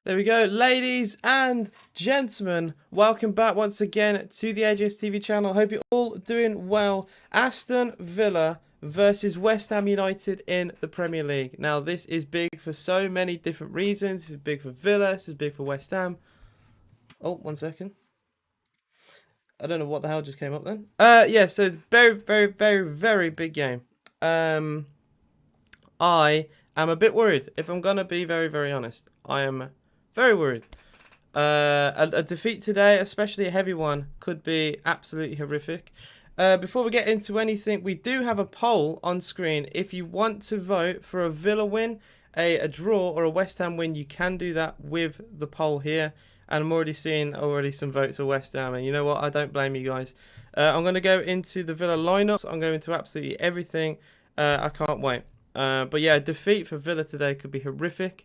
There we go, ladies and gentlemen. Welcome back once again to the AJS TV channel. Hope you're all doing well. Aston Villa versus West Ham United in the Premier League. Now, this is big for so many different reasons. This is big for Villa. This is big for West Ham. Oh, 1 second. I don't know what the hell just came up then. Yeah, so it's very big game. I am a bit worried. If I'm gonna be very honest, I am very worried. A defeat today, especially a heavy one, could be absolutely horrific. Before we get into anything, we do have a poll on screen. If you want to vote for a Villa win, a draw, or a West Ham win, you can do that with the poll here. And I'm already seeing some votes for West Ham. And you know what? I don't blame you guys. I'm going to go into the Villa lineups. I'm going into absolutely everything. I can't wait. But yeah, a defeat for Villa today could be horrific.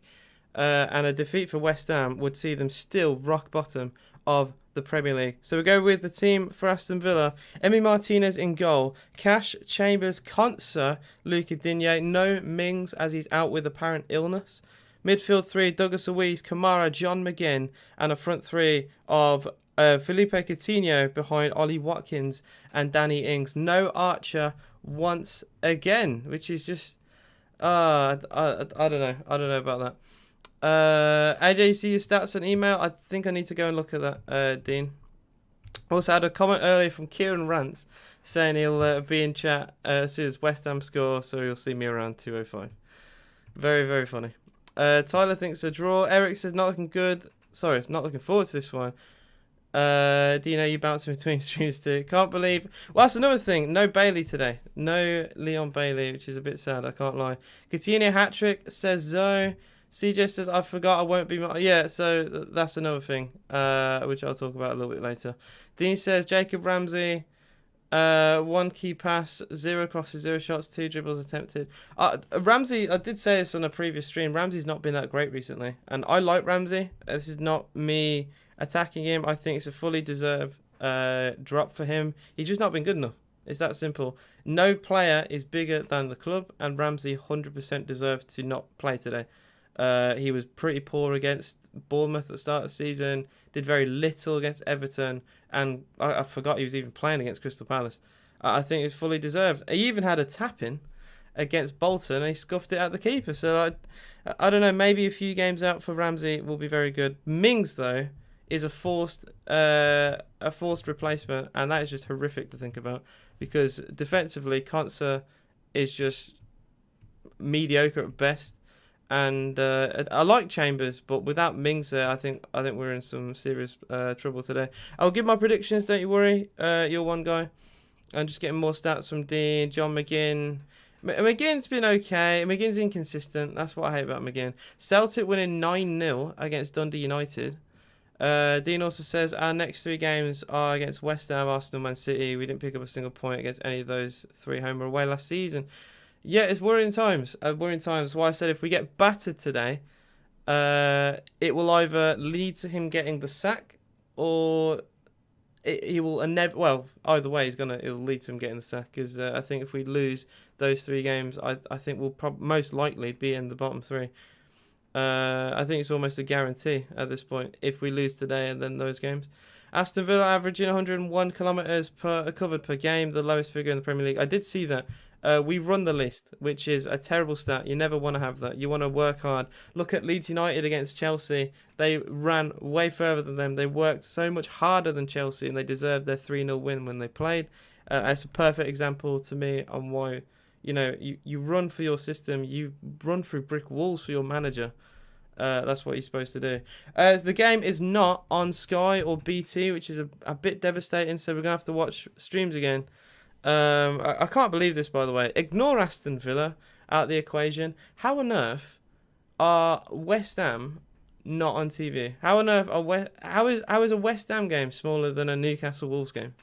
And a defeat for West Ham would see them still rock bottom of the Premier League. So we go with the team for Aston Villa. Emi Martinez in goal. Cash, Chambers, Konsa, Luca Digne. No Mings as he's out with apparent illness. Midfield three, Douglas Luiz, Kamara, John McGinn. And a front three of Felipe Coutinho behind Ollie Watkins and Danny Ings. No Archer once again, which is just... I don't know. I don't know about that. AJ, see your stats and email. I think I need to go and look at that, Dean. Also had a comment earlier from Kieran Rance saying he'll be in chat as soon as West Ham score, so he'll see me around 2:05. Very funny. Tyler thinks a draw. Eric says not looking good. Sorry, not looking forward to this one. Do you know you bouncing between streams too? Can't believe. Well, that's another thing. No Bailey today. No Leon Bailey, which is a bit sad. I can't lie. Coutinho hat trick, says Zoe. CJ says I forgot I won't be. Yeah, so that's another thing, which I'll talk about a little bit later. Dean says Jacob Ramsey, 1 key pass, 0 crosses, 0 shots, 2 dribbles attempted. Ramsey, I did say this on a previous stream. Ramsey's not been that great recently, and I like Ramsey. This is not me attacking him. I think it's a fully deserved drop for him. He's just not been good enough. It's that simple. No player is bigger than the club, and Ramsey 100% deserved to not play today. He was pretty poor against Bournemouth at the start of the season, did very little against Everton, and I forgot he was even playing against Crystal Palace. I think it was fully deserved. He even had a tap-in against Bolton, and he scuffed it at the keeper. So I don't know, maybe a few games out for Ramsey will be very good. Mings, though, is a forced replacement, and that is just horrific to think about, because defensively, Konsa is just mediocre at best. And I like Chambers, but without Mings there, I think we're in some serious trouble today. I'll give my predictions, don't you worry. You're one guy. I'm just getting more stats from Dean, John McGinn. McGinn's been okay. McGinn's inconsistent. That's what I hate about McGinn. Celtic winning 9-0 against Dundee United. Dean also says our next 3 games are against West Ham, Arsenal, Man City. We didn't pick up a single point against any of those 3 home or away last season. Yeah, it's worrying times. Worrying times. Why I said if we get battered today, it will either lead to him getting the sack, or he will never. Well, either way, it'll lead to him getting the sack. Because I think if we lose those 3 games, I think we'll most likely be in the bottom 3. I think it's almost a guarantee at this point if we lose today and then those games. Aston Villa averaging 101 kilometers covered per game, the lowest figure in the Premier League. I did see that. We run the list, which is a terrible stat. You never want to have that. You want to work hard. Look at Leeds United against Chelsea. They ran way further than them. They worked so much harder than Chelsea, and they deserved their 3-0 win when they played. It's a perfect example to me on why, you run for your system. You run through brick walls for your manager. That's what you're supposed to do. The game is not on Sky or BT, which is a bit devastating, so we're going to have to watch streams again. I can't believe this, by the way. Ignore Aston Villa out of the equation. How on earth are West Ham not on TV? How on earth how is a West Ham game smaller than a Newcastle Wolves game?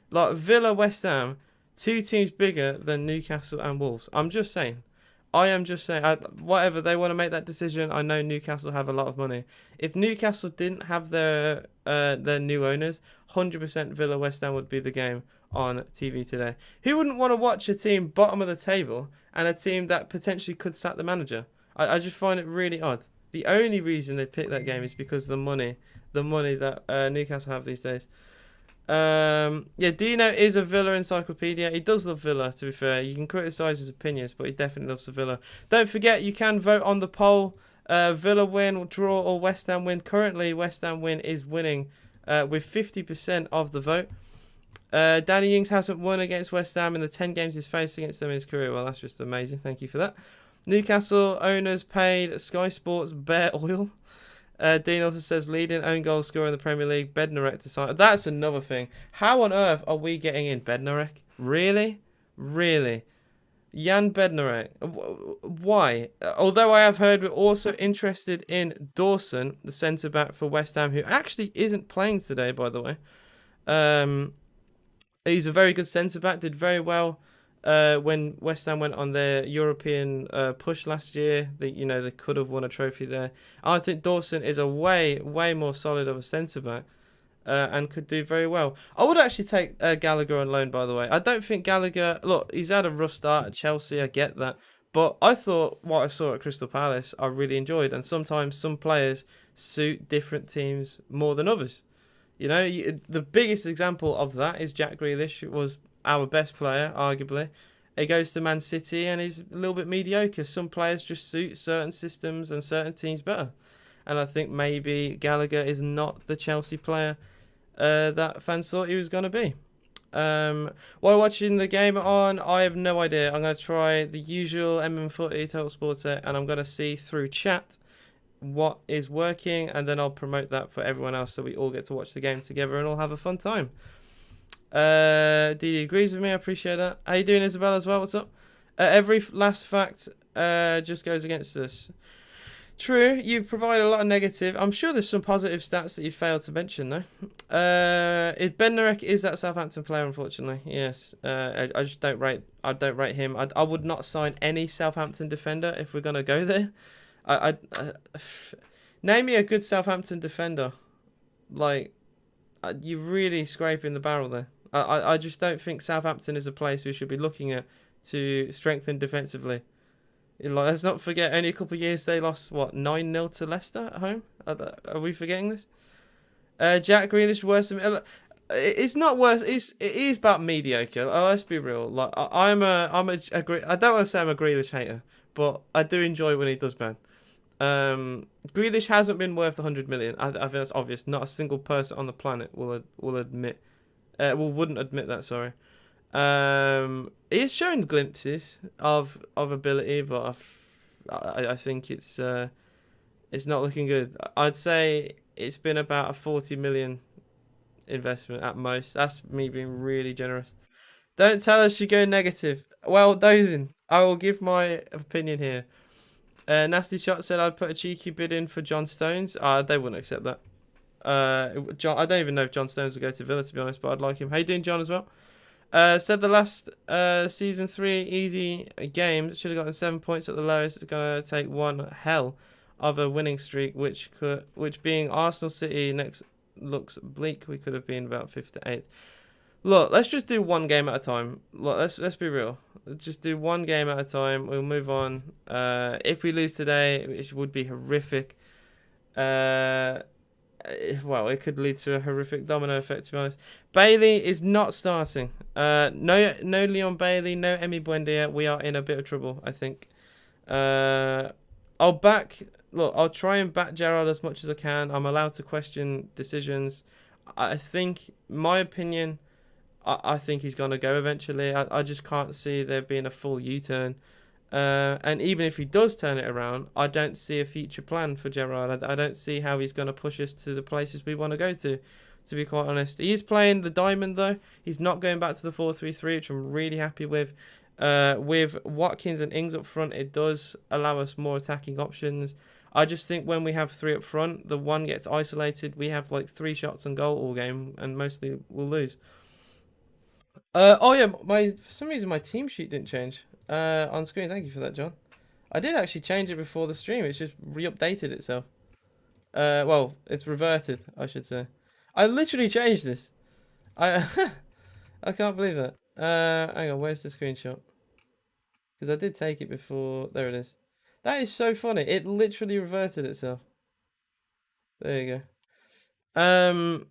Like Villa, West Ham, 2 teams bigger than Newcastle and Wolves. I'm just saying. I am just saying. Whatever, they want to make that decision. I know Newcastle have a lot of money. If Newcastle didn't have their new owners, 100% Villa West Ham would be the game on TV today. Who wouldn't want to watch a team bottom of the table and a team that potentially could sack the manager? I just find it really odd. The only reason they picked that game is because of the money that Newcastle have these days. Yeah, Dino is a Villa encyclopedia. He does love Villa, to be fair. You can criticise his opinions, but he definitely loves the Villa. Don't forget, you can vote on the poll. Villa win, draw, or West Ham win. Currently, West Ham win is winning with 50% of the vote. Danny Ings hasn't won against West Ham in the 10 games he's faced against them in his career. Well, that's just amazing. Thank you for that. Newcastle owners paid Sky Sports bare oil. Dean also says leading own goal scorer in the Premier League, Bednarek to sign. That's another thing. How on earth are we getting in Bednarek? Really? Really? Jan Bednarek. Why? Although I have heard we're also interested in Dawson, the centre back for West Ham, who actually isn't playing today, by the way. He's a very good centre back. Did very well when West Ham went on their European push last year. They could have won a trophy there. I think Dawson is a way more solid of a centre back and could do very well. I would actually take Gallagher on loan, by the way. I don't think Gallagher. Look, he's had a rough start at Chelsea. I get that, but I thought what I saw at Crystal Palace, I really enjoyed. And sometimes some players suit different teams more than others. The biggest example of that is Jack Grealish, who was our best player, arguably. He goes to Man City and he's a little bit mediocre. Some players just suit certain systems and certain teams better. And I think maybe Gallagher is not the Chelsea player that fans thought he was going to be. While watching the game on, I have no idea. I'm going to try the usual Footy Total Sports and I'm going to see through chat what is working, and then I'll promote that for everyone else so we all get to watch the game together and all have a fun time. Didi agrees with me. I appreciate that. How you doing, Isabel, as well? What's up? Every last fact just goes against this. True, you provide a lot of negative. I'm sure there's some positive stats that you failed to mention, though. Bednarek is that Southampton player, unfortunately. Yes, I just don't rate. I don't rate him. I would not sign any Southampton defender if we're gonna go there. Name me a good Southampton defender. Like, you're really scraping the barrel there. I just don't think Southampton is a place we should be looking at to strengthen defensively. Let's not forget, only a couple of years they lost, 9-0 to Leicester at home? Are we forgetting this? Jack Grealish worse than... It's not worse. It is about mediocre. Let's be real. Like I don't want to say I'm a Grealish hater, but I do enjoy when he does bad. Grealish hasn't been worth 100 million. I think that's obvious. Not a single person on the planet wouldn't admit that. Sorry. He's shown glimpses of ability, but I think it's not looking good. I'd say it's been about a 40 million investment at most. That's me being really generous. Don't tell us you go negative. Well, Dozin, I will give my opinion here. Nasty Shot said I'd put a cheeky bid in for John Stones. They wouldn't accept that. John, I don't even know if John Stones would go to Villa, to be honest, but I'd like him. How you doing, John, as well? Said the last season 3 easy game should have gotten 7 points at the lowest. It's gonna take one hell of a winning streak, which being Arsenal City next looks bleak. We could have been about 5th to 8th. Look, let's just do one game at a time. Look, let's be real. Let's just do one game at a time. We'll move on. If we lose today, it would be horrific. Well, it could lead to a horrific domino effect, to be honest. Bailey is not starting. No Leon Bailey, no Emi Buendia. We are in a bit of trouble, I think. I'll try and back Gerrard as much as I can. I'm allowed to question decisions. I think, my opinion, I think he's going to go eventually. I just can't see there being a full U-turn. And even if he does turn it around, I don't see a future plan for Gerrard. I don't see how he's going to push us to the places we want to go to be quite honest. He is playing the diamond, though. He's not going back to the 4-3-3, which I'm really happy with. With Watkins and Ings up front, it does allow us more attacking options. I just think when we have 3 up front, the one gets isolated. We have 3 shots on goal all game, and mostly we'll lose. For some reason my team sheet didn't change on screen. Thank you for that, John. I did actually change it before the stream. It's just re-updated itself. Well, it's reverted, I should say. I literally changed this. I can't believe that. Hang on, where's the screenshot? Because I did take it before. There it is. That is so funny. It literally reverted itself. There you go.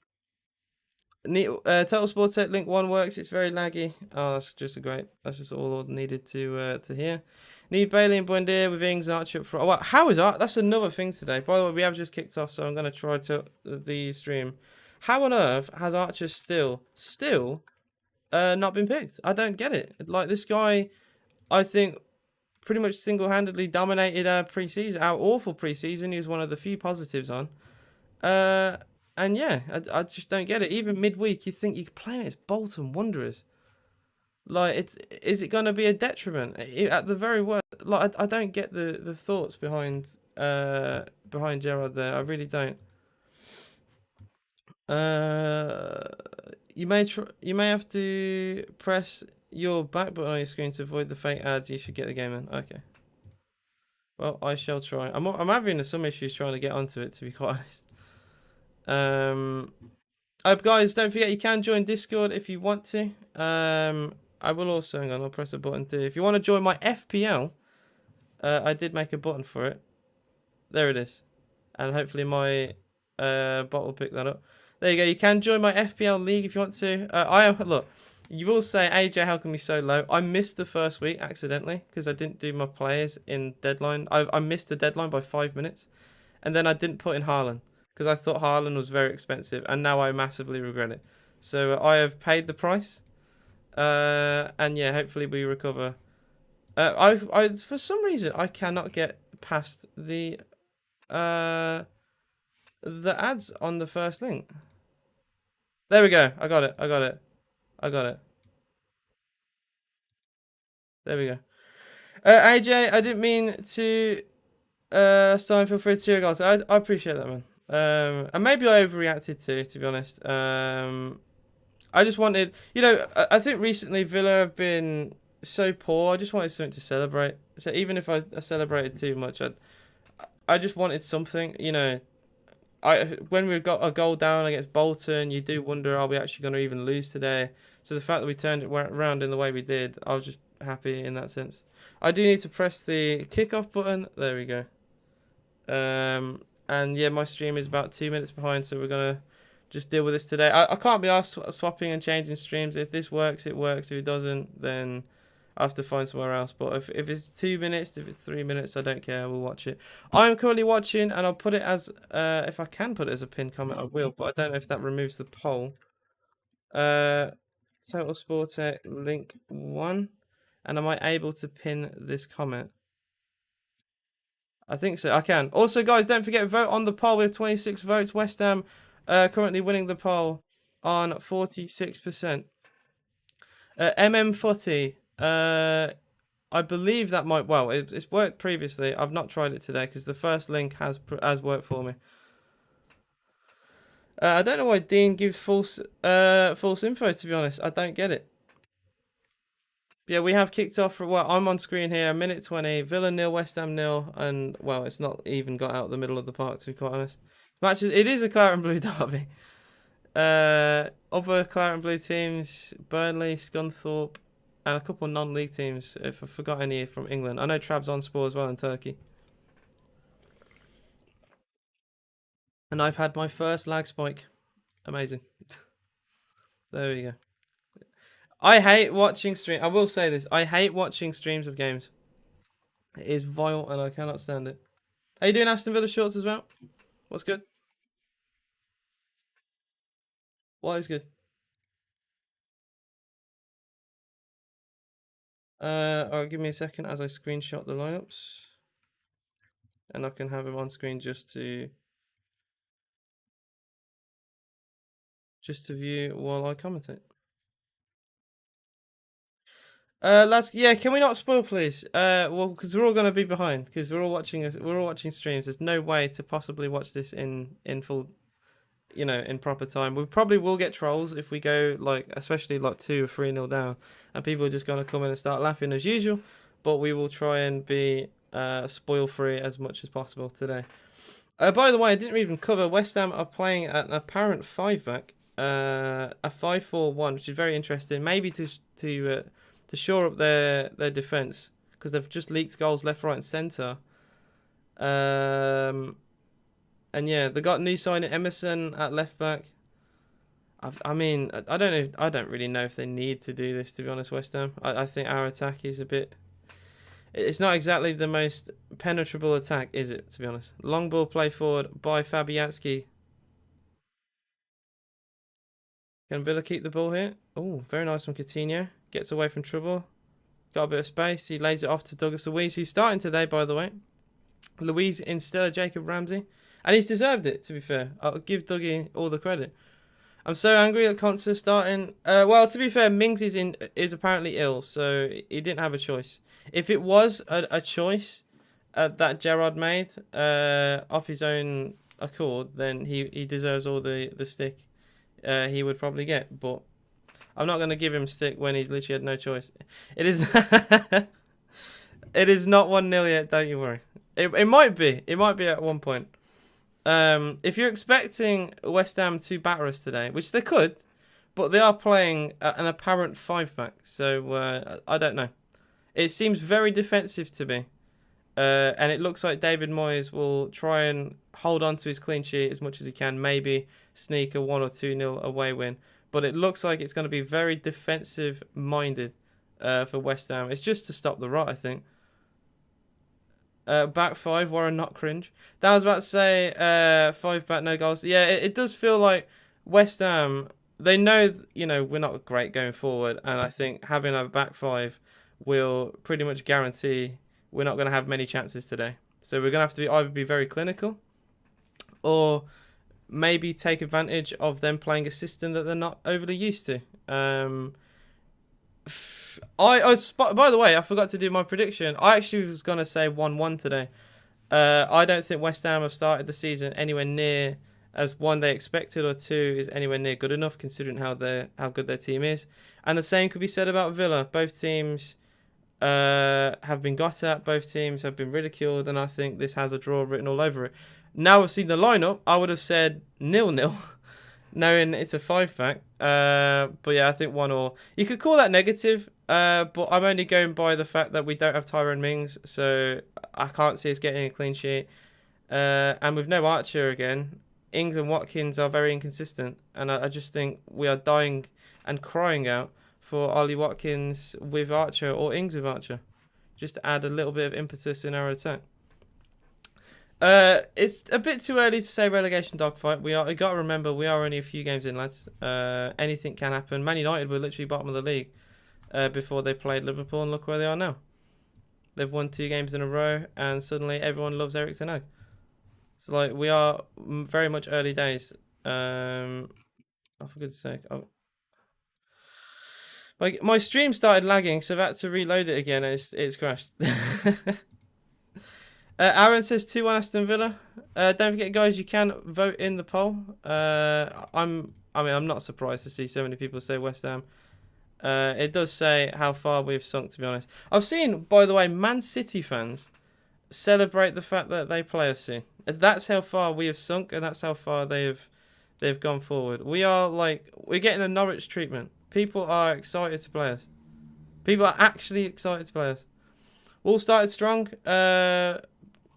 Total Sports Tech Link 1 works. It's very laggy. Oh, that's just a great. That's just all I needed to hear. Need Bailey and Buendia with Ings and Archer up front. Well, how is Archer? That's another thing today. By the way, we have just kicked off, so I'm going to try to the stream. How on earth has Archer still not been picked? I don't get it. Like, this guy, I think, pretty much single-handedly dominated our preseason, our awful preseason. He was one of the few positives on. And yeah, I just don't get it. Even midweek, you think you could play it. It's Bolton Wanderers. Like, is it going to be a detriment at the very worst? Like, I don't get the thoughts behind Gerard there. I really don't. You may have to press your back button on your screen to avoid the fake ads. You should get the game in. Okay. Well, I shall try. I'm having some issues trying to get onto it, to be quite honest. Guys, don't forget you can join Discord if you want to. I will also, hang on, I'll press a button too. If you want to join my FPL, I did make a button for it. There it is. And hopefully my bot will pick that up. There you go. You can join my FPL league if you want to. Look, you will say, AJ, how can we so low? I missed the first week accidentally because I didn't do my players in deadline. I missed the deadline by 5 minutes. And then I didn't put in Haaland because I thought Haaland was very expensive. And now I massively regret it. So I have paid the price. And yeah, hopefully we recover. I for some reason I cannot get past the ads on the first link. There we go. I got it. There we go. AJ, I didn't mean to Stein, feel free to cheer guys. I appreciate that, man. And maybe I overreacted to be honest. I just wanted, I think recently Villa have been so poor. I just wanted something to celebrate. So even if I celebrated too much, I just wanted something. When we got a goal down against Bolton, you do wonder, are we actually going to even lose today? So the fact that we turned it around in the way we did, I was just happy in that sense. I do need to press the kickoff button. There we go. And yeah, my stream is about 2 minutes behind, so we're gonna just deal with this today. I can't be asked swapping and changing streams. If this works, it works. If it doesn't, then I have to find somewhere else. But if it's 2 minutes, if it's 3 minutes, I don't care. We'll watch it. I'm currently watching, and I'll put it as if I can put it as a pinned comment, I will. But I don't know if that removes the poll. Total Sport link 1, and am I able to pin this comment? I think so. I can. Also, guys, don't forget vote on the poll with 26 votes. West Ham currently winning the poll on 46%. Footy. I believe that might. Well, it's worked previously. I've not tried it today because the first link has worked for me. I don't know why Dean gives false info. To be honest, I don't get it. Yeah, we have kicked off. Well, I'm on screen here. Minute 20. Villa 0, West Ham 0, and well, it's not even got out of the middle of the park to be quite honest. Matches. It is a claret and blue derby. Other claret and blue teams: Burnley, Scunthorpe, and a couple of non-league teams. If I forgot any from England, I know Trabzonspor as well in Turkey. And I've had my first lag spike. Amazing. There we go. I hate watching stream. I will say this. I hate watching streams of games. It is vile and I cannot stand it. Are you doing Aston Villa shorts as well? What's good? What is good? Alright, give me a second as I screenshot the lineups. And I can have them on screen just to view while I commentate. Can we not spoil, please? Well, because we're all going to be behind because we're all watching streams. There's no way to possibly watch this in full, in proper time. We probably will get trolls if we go especially 2 or 3-0 down, and people are just going to come in and start laughing as usual. But we will try and be spoil free as much as possible today. By the way, I didn't even cover West Ham are playing an apparent 5-back, a 5-4-1, which is very interesting. Maybe to shore up their defense because they've just leaked goals left, right, and centre. And yeah, they got new signing Emerson at left back. I mean, I don't know. I don't really know if they need to do this, to be honest. West Ham. I think our attack is a bit. It's not exactly the most penetrable attack, is it? To be honest, long ball play forward by Fabianski. Can Villa keep the ball here? Oh, very nice from Coutinho. Gets away from trouble. Got a bit of space. He lays it off to Douglas Luiz, who's starting today, by the way. Luiz instead of Jacob Ramsey. And he's deserved it, to be fair. I'll give Dougie all the credit. I'm so angry that Conte's starting. Well, to be fair, Mings is apparently ill, so he didn't have a choice. If it was a choice that Gerrard made off his own accord, then he deserves all the stick he would probably get. But I'm not going to give him stick when he's literally had no choice. It is it is not 1-0 yet, don't you worry. It might be. It might be at one point. If you're expecting West Ham to batter us today, which they could, but they are playing an apparent 5-back, so I don't know. It seems very defensive to me, and it looks like David Moyes will try and hold on to his clean sheet as much as he can, maybe sneak a 1 or 2-0 away win. But it looks like it's going to be very defensive-minded for West Ham. It's just to stop the rot, I think. Back 5, Warren, not cringe. That was about to say 5 back, no goals. Yeah, it does feel like West Ham, they know, we're not great going forward. And I think having a back 5 will pretty much guarantee we're not going to have many chances today. So we're going to have to either be very clinical or maybe take advantage of them playing a system that they're not overly used to. By the way, I forgot to do my prediction. I actually was going to say 1-1 today. I don't think West Ham have started the season anywhere near as one they expected, or two is anywhere near good enough considering how good their team is. And the same could be said about Villa. Both teams have been got at. Both teams have been ridiculed, and I think this has a draw written all over it. Now I've seen the lineup, I would have said 0-0. Knowing it's a 5-back. But yeah, I think 1-1. You could call that negative, but I'm only going by the fact that we don't have Tyrone Mings, so I can't see us getting a clean sheet. And with no Archer again, Ings and Watkins are very inconsistent, and I just think we are dying and crying out for Ollie Watkins with Archer or Ings with Archer, just to add a little bit of impetus in our attack. It's a bit too early to say relegation dogfight. You got to remember we are only a few games in, lads. Anything can happen. Man United were literally bottom of the league before they played Liverpool, and look where they are now. They've won 2 games in a row, and suddenly everyone loves Eric Ten Hag. So like we are very much early days. Oh, for goodness sake! Like my stream started lagging, so I had to reload it again. And it's crashed. Aaron says 2-1 Aston Villa. Don't forget, guys, you can vote in the poll. I'm not surprised to see so many people say West Ham. It does say how far we've sunk, to be honest. I've seen, by the way, Man City fans celebrate the fact that they play us soon. That's how far we have sunk, and that's how far they've gone forward. We're getting the Norwich treatment. People are excited to play us. People are actually excited to play us. All started strong.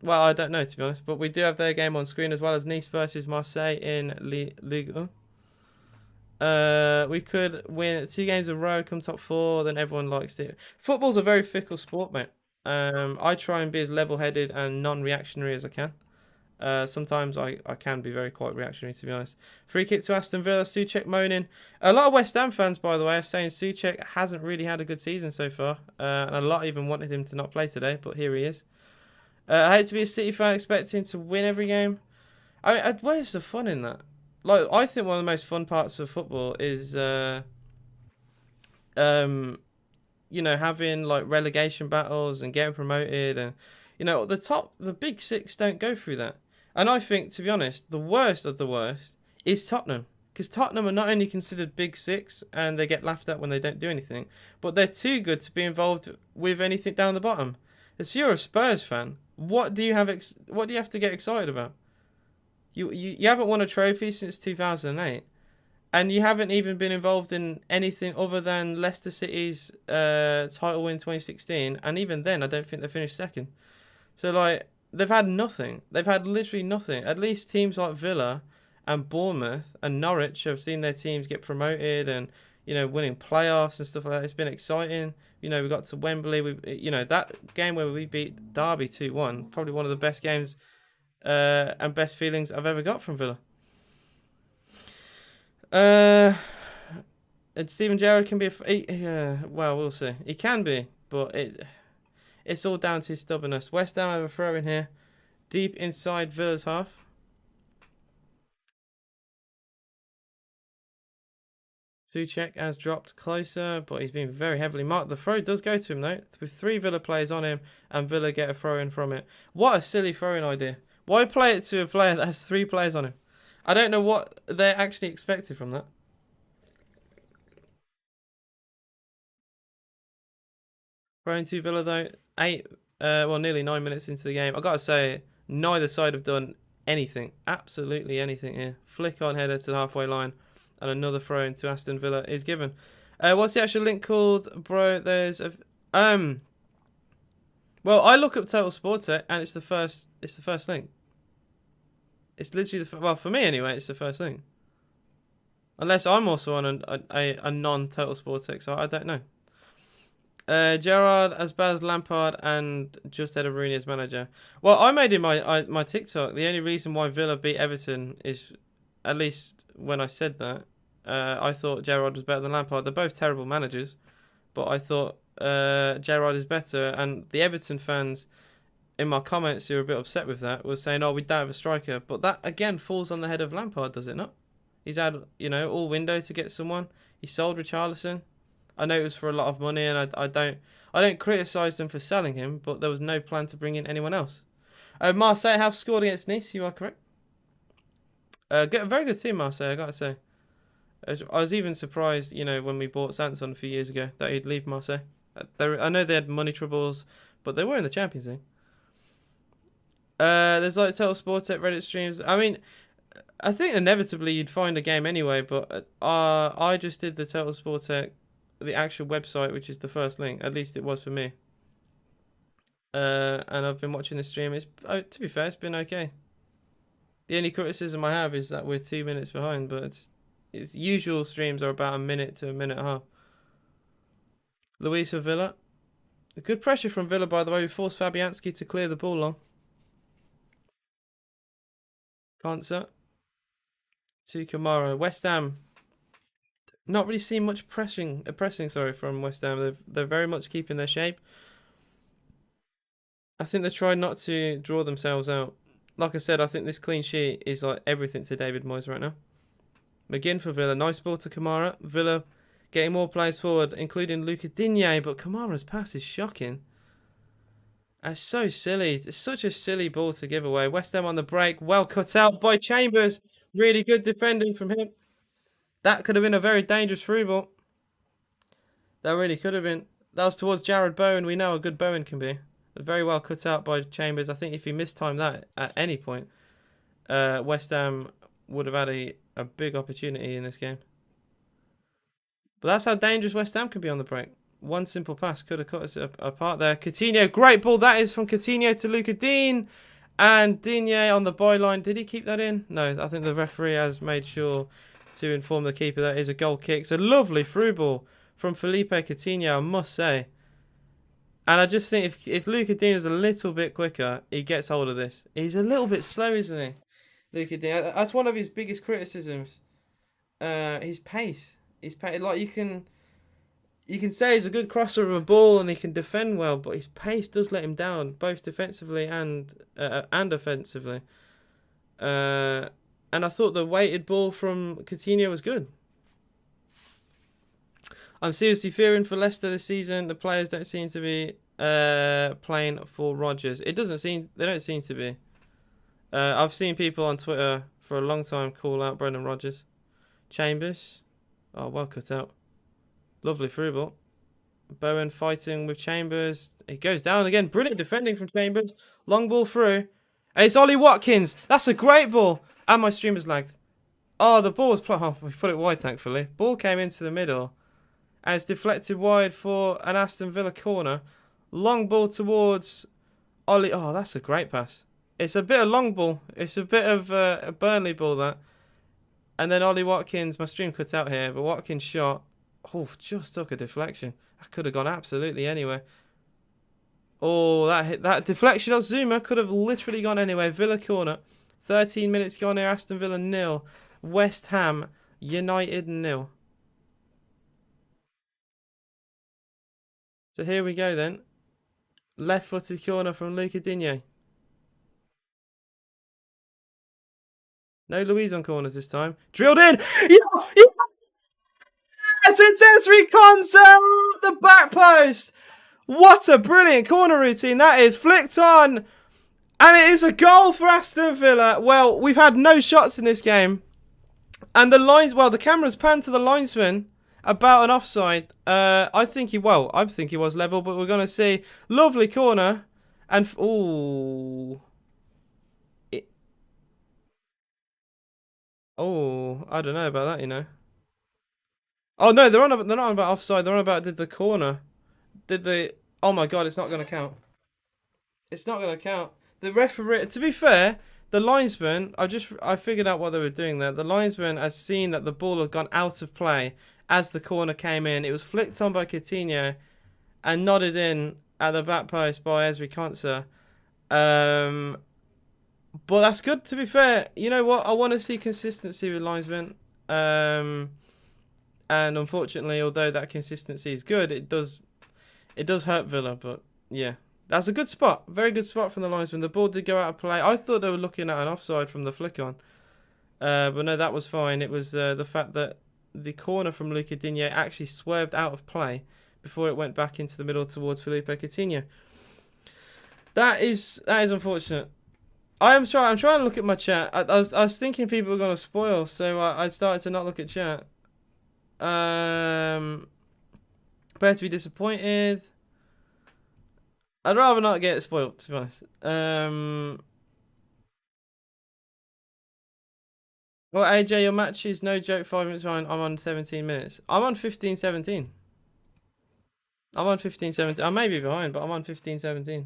Well, I don't know, to be honest, but we do have their game on screen, as well as Nice versus Marseille in Ligue 1. We could win 2 games in a row, come top 4, then everyone likes it. Football's a very fickle sport, mate. I try and be as level-headed and non-reactionary as I can. Sometimes I can be quite reactionary, to be honest. Free kick to Aston Villa, Souček moaning. A lot of West Ham fans, by the way, are saying Souček hasn't really had a good season so far. And a lot even wanted him to not play today, but here he is. I hate to be a City fan expecting to win every game. I mean, where's the fun in that? Like, I think one of the most fun parts of football is, having like relegation battles and getting promoted, and the big 6 don't go through that. And I think, to be honest, the worst of the worst is Tottenham, because Tottenham are not only considered big 6 and they get laughed at when they don't do anything, but they're too good to be involved with anything down the bottom. If you're a Spurs fan, what do you have to get excited about? You haven't won a trophy since 2008, and you haven't even been involved in anything other than Leicester City's title win 2016, and even then I don't think they finished second. So like, they've had nothing. They've had literally nothing. At least teams like Villa and Bournemouth and Norwich have seen their teams get promoted and, winning playoffs and stuff like that. It's been exciting. We got to Wembley. That game where we beat Derby 2-1, probably one of the best games and best feelings I've ever got from Villa. And Steven Gerrard can be well, we'll see. He can be, but it's all down to his stubbornness. West Ham have a throw in here, deep inside Villa's half. Souček has dropped closer, but he's been very heavily marked. The throw does go to him, though, with 3 Villa players on him, and Villa get a throw-in from it. What a silly throw-in idea. Why play it to a player that has 3 players on him? I don't know what they're actually expected from that. Throw-in to Villa, though. Nearly 9 minutes into the game. I've got to say, neither side have done anything. Absolutely anything here. Flick on header to the halfway line. And another throw into Aston Villa is given. What's the actual link called, bro? There's a Well, I look up Total Sports and it's the first link. It's literally for me anyway. It's the first link. Unless I'm also on a non-Total Sports, so I don't know. Gerrard as bad as Lampard and just had a Rooney as manager. Well, I made in my TikTok. The only reason why Villa beat Everton is, at least when I said that, I thought Gerrard was better than Lampard. They're both terrible managers, but I thought Gerrard is better. And the Everton fans in my comments who were a bit upset with that was saying, "Oh, we don't have a striker." But that again falls on the head of Lampard, does it not? He's had all window to get someone. He sold Richarlison. I know it was for a lot of money, and I don't criticise them for selling him, but there was no plan to bring in anyone else. Marseille have scored against Nice. You are correct. A very good team, Marseille, I gotta say. I was even surprised, when we bought Sanson a few years ago, that he'd leave Marseille. I know they had money troubles, but they were in the Champions League. There's like Total Sports at Reddit streams. I mean, I think inevitably you'd find a game anyway, but I just did the Total Sports, the actual website, which is the first link. At least it was for me. And I've been watching the stream. To be fair, it's been okay. The only criticism I have is that we're 2 minutes behind, but its usual streams are about a minute to a minute and a half. Luis of Villa. Good pressure from Villa, by the way. We forced Fabianski to clear the ball long. Cancer. To Kamara. West Ham. Not really seeing much pressing from West Ham. They're very much keeping their shape. I think they're trying not to draw themselves out. Like I said, I think this clean sheet is like everything to David Moyes right now. McGinn for Villa. Nice ball to Kamara. Villa getting more players forward, including Luca Digne, but Kamara's pass is shocking. That's so silly. It's such a silly ball to give away. West Ham on the break. Well cut out by Chambers. Really good defending from him. That could have been a very dangerous through ball. That really could have been. That was towards Jared Bowen. We know how good Bowen can be. Very well cut out by Chambers. I think if he mistimed that at any point, West Ham would have had a big opportunity in this game. But that's how dangerous West Ham can be on the break. One simple pass could have cut us apart there. Coutinho, great ball. That is from Coutinho to Luca Digne. And Digne on the byline. Did he keep that in? No, I think the referee has made sure to inform the keeper that is a goal kick. It's a lovely through ball from Felipe Coutinho, I must say. And I just think if Luca Digne is a little bit quicker, he gets hold of this. He's a little bit slow, isn't he? Luca Digne. That's one of his biggest criticisms. His pace. His pace. Like you can say he's a good crosser of a ball and he can defend well, but his pace does let him down, both defensively and offensively. And I thought the weighted ball from Coutinho was good. I'm seriously fearing for Leicester this season. The players don't seem to be playing for Rodgers. They don't seem to be. I've seen people on Twitter for a long time call out Brendan Rodgers. Chambers. Oh, well cut out. Lovely through ball. Bowen fighting with Chambers. He goes down again. Brilliant defending from Chambers. Long ball through. And it's Ollie Watkins. That's a great ball. And my stream has lagged. Oh, the ball was... Oh, we put it wide, thankfully. Ball came into the middle. And it's deflected wide for an Aston Villa corner. Long ball towards Ollie. Oh, that's a great pass. It's a bit of long ball. It's a bit of a Burnley ball that. And then Ollie Watkins. My stream cut out here, but Watkins shot. Oh, just took a deflection. That could have gone absolutely anywhere. Oh, that deflection of Zuma could have literally gone anywhere. Villa corner. 13 minutes gone here. Aston Villa 0. West Ham United 0. So here we go then. Left-footed corner from Luca Digne. No Louise on corners this time. Drilled in. Yeah, yes, it's Esri Konsa, the back post. What a brilliant corner routine that is. Flicked on. And it is a goal for Aston Villa. Well, we've had no shots in this game. And the camera's panned to the linesman about an offside. I think he was level, but we're going to see. Lovely corner. And, ooh. Oh, I don't know about that, you know. Oh, no, they're not on about offside. They're on about did the corner. Oh my God, it's not going to count. It's not going to count. The referee, to be fair, the linesman, I figured out what they were doing there. The linesman has seen that the ball had gone out of play as the corner came in. It was flicked on by Coutinho and nodded in at the back post by Esri Konsa. But that's good, to be fair. You know what? I want to see consistency with linesmen. And unfortunately, although that consistency is good, it does hurt Villa. But yeah, that's a good spot. Very good spot from the linesman. The ball did go out of play. I thought they were looking at an offside from the flick on. But no, that was fine. It was the fact that the corner from Luca Digne actually swerved out of play before it went back into the middle towards Felipe Coutinho. That is unfortunate. I'm trying to look at my chat. I was thinking people were gonna spoil, so I started to not look at chat. Prepare to be disappointed. I'd rather not get spoiled, to be honest. Well, AJ, your match is no joke. 5 minutes behind. I'm on 17 minutes. I'm on 15:17. I'm on 15:17. I may be behind, but I'm on 15:17.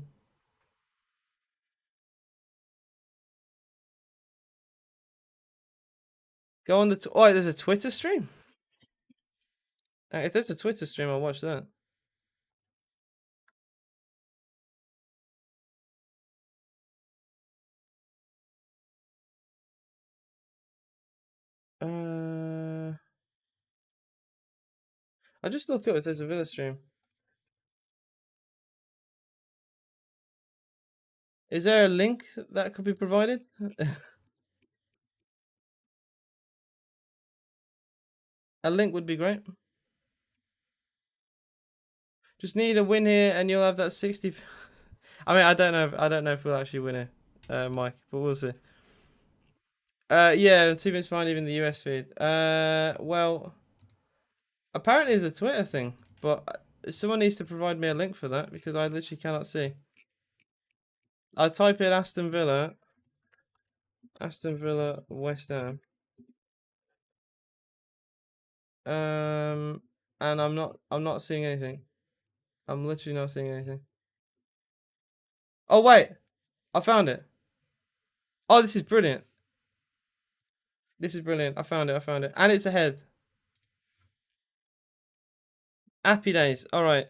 Go on the. Oh, there's a Twitter stream. If there's a Twitter stream, I'll watch that. I'll just look up if there's a Villa stream. Is there a link that could be provided? A link would be great. Just need a win here, and you'll have that 60. I mean, I don't know if we'll actually win it, Mike, but we'll see. Yeah, 2 minutes behind even the US feed. Well, apparently it's a Twitter thing, but someone needs to provide me a link for that because I literally cannot see. I type in Aston Villa, West Ham, and I'm not seeing anything. I'm literally not seeing anything. Oh wait, I found it. Oh, this is brilliant. This is brilliant. I found it. And it's ahead. Happy days. All right.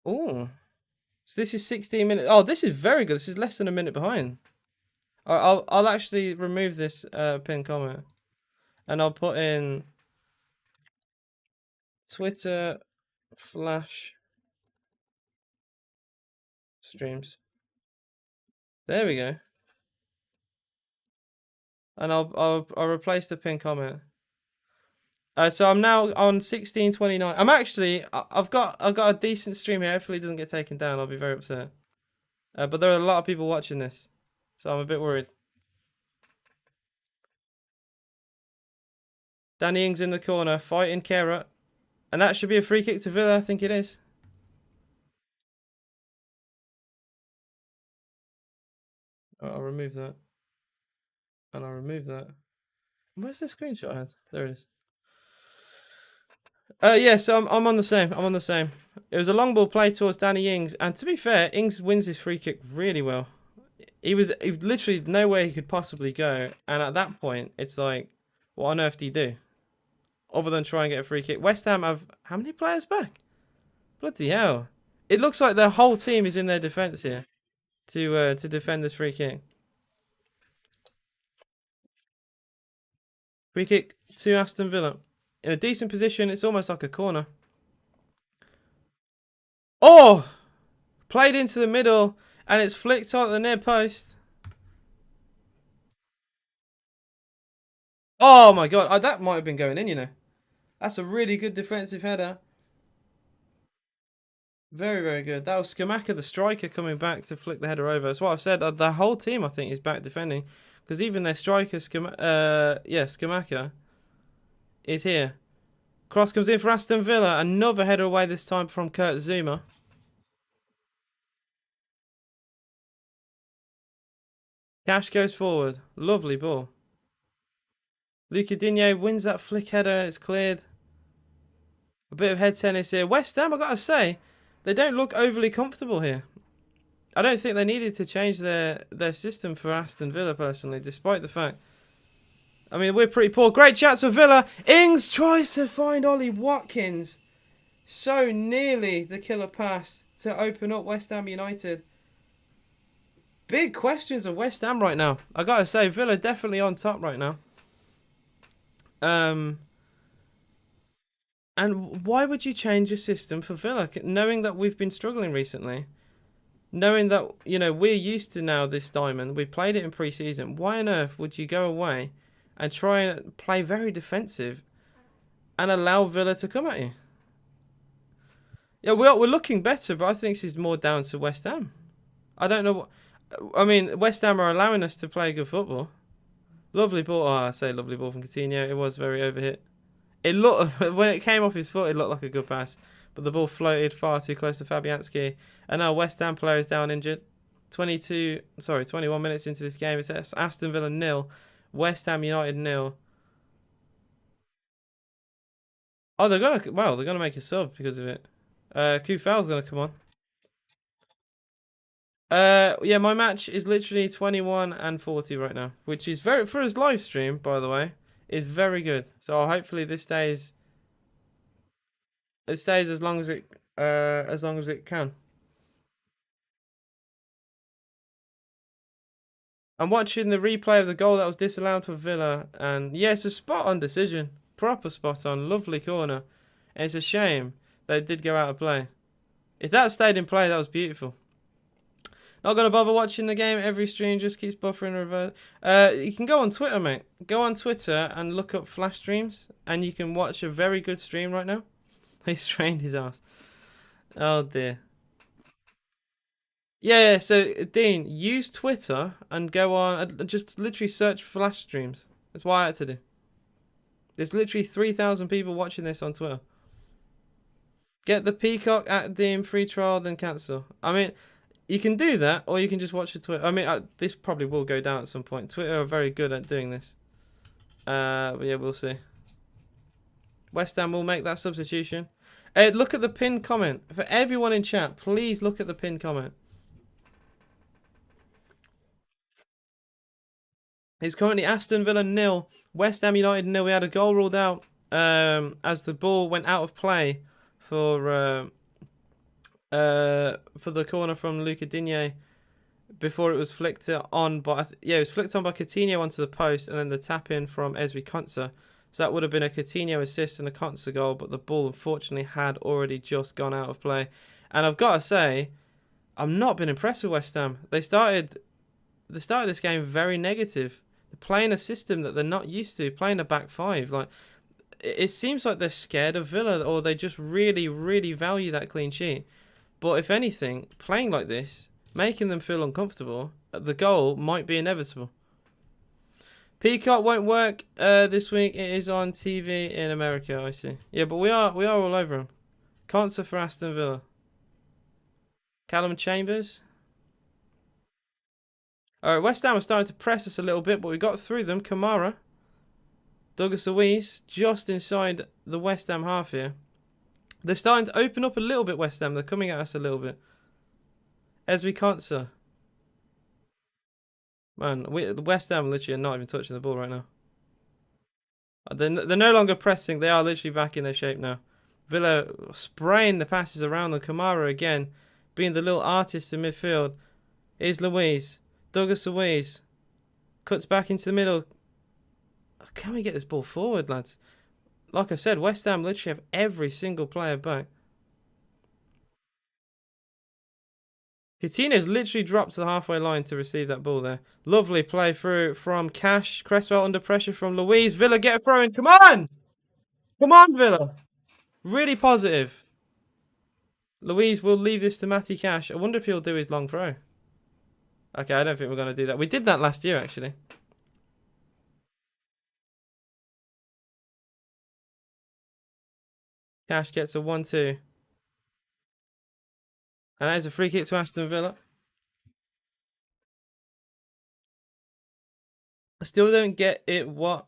Oh, so this is 16 minutes. Oh, this is very good. This is less than a minute behind. All right, I'll actually remove this pinned comment, and I'll put in Twitter flash streams. There we go. And I'll replace the pinned comment. So I'm now on 16:29. I've got a decent stream here. Hopefully it doesn't get taken down. I'll be very upset. But there are a lot of people watching this, so I'm a bit worried. Danny Ings in the corner, fighting Kera. And that should be a free kick to Villa. I think it is. I'll remove that. And I'll remove that. Where's the screenshot I had? There it is. Yeah, so I'm on the same. I'm on the same. It was a long ball play towards Danny Ings, and to be fair, Ings wins his free kick really well. He literally nowhere he could possibly go, and at that point, it's like, what on earth do you do other than try and get a free kick? West Ham have how many players back? Bloody hell! It looks like their whole team is in their defence here to defend this free kick. Free kick to Aston Villa in a decent position. It's almost like a corner. Oh, played into the middle, and it's flicked on the near post. Oh my god, that might have been going in, you know. That's a really good defensive header. Very, very good. That was Skamaka, the striker, coming back to flick the header over. That's what I've said. The whole team, I think, is back defending. Because even their striker, Skamaka, is here. Cross comes in for Aston Villa. Another header away this time from Kurt Zuma. Cash goes forward. Lovely ball. Luca Digne wins that flick header. It's cleared. A bit of head tennis here. West Ham, I've got to say, they don't look overly comfortable here. I don't think they needed to change their system for Aston Villa, personally, despite the fact. I mean, we're pretty poor. Great chance for Villa. Ings tries to find Ollie Watkins. So nearly the killer pass to open up West Ham United. Big questions of West Ham right now. I got to say, Villa definitely on top right now. And why would you change your system for Villa, knowing that we've been struggling recently? Knowing that, you know, we're used to now this diamond. We played it in pre-season. Why on earth would you go away and try and play very defensive and allow Villa to come at you? Yeah, we're looking better, but I think this is more down to West Ham. I don't know what... I mean, West Ham are allowing us to play good football. Lovely ball. Oh, I say lovely ball from Coutinho. It was very overhit. It looked... When it came off his foot, it looked like a good pass. But the ball floated far too close to Fabianski. And now West Ham player is down injured. 21 minutes into this game. It's Aston Villa 0. West Ham United 0. Oh, they're gonna make a sub because of it. Kufal's gonna come on. Yeah, my match is literally 21 and 40 right now, which is very, for his live stream, by the way, is very good. So hopefully this stays as long as it can. I'm watching the replay of the goal that was disallowed for Villa, and yeah, it's a spot on decision, proper spot on, lovely corner. And it's a shame that it did go out of play. If that stayed in play, that was beautiful. Not gonna bother watching the game. Every stream just keeps buffering reverse. You can go on Twitter, mate. Go on Twitter and look up flash streams, and you can watch a very good stream right now. He strained his ass. Oh dear. Yeah. So Dean, use Twitter and go on and just literally search flash streams. That's what I had to do. There's literally 3,000 people watching this on Twitter. Get the Peacock at Dean free trial, then cancel. I mean. You can do that, or you can just watch the Twitter. I mean, this probably will go down at some point. Twitter are very good at doing this. But yeah, we'll see. West Ham will make that substitution. Look at the pinned comment. For everyone in chat, please look at the pinned comment. It's currently Aston Villa 0, West Ham United 0. We had a goal ruled out as the ball went out of play for the corner from Luca Digne before it was flicked on by it was flicked on by Coutinho onto the post, and then the tap in from Ezri Konsa. So that would have been a Coutinho assist and a Konsa goal, but the ball unfortunately had already just gone out of play. And I've got to say, I've not been impressed with West Ham. They started this game very negative. They're playing a system that they're not used to, playing a back five. Like, it seems like they're scared of Villa, or they just really, really value that clean sheet. But if anything, playing like this, making them feel uncomfortable, the goal might be inevitable. Peacock won't work this week. It is on TV in America, I see. Yeah, but we are all over them. Cancer for Aston Villa. Callum Chambers. Alright, West Ham are starting to press us a little bit, but we got through them. Kamara. Douglas Luiz just inside the West Ham half here. They're starting to open up a little bit, West Ham. They're coming at us a little bit. Esri Konsa. Man, the West Ham literally are not even touching the ball right now. They're no longer pressing. They are literally back in their shape now. Villa spraying the passes around the Kamara again, being the little artist in midfield. Here's Luiz. Douglas Luiz. Cuts back into the middle. Can we get this ball forward, lads? Like I said, West Ham literally have every single player back. Coutinho's literally dropped to the halfway line to receive that ball there. Lovely play through from Cash. Cresswell under pressure from Luiz. Villa get a throw in. Come on! Come on, Villa! Really positive. Luiz will leave this to Matty Cash. I wonder if he'll do his long throw. Okay, I don't think we're going to do that. We did that last year, actually. Cash gets a 1-2. And that is a free kick to Aston Villa. I still don't get it. What?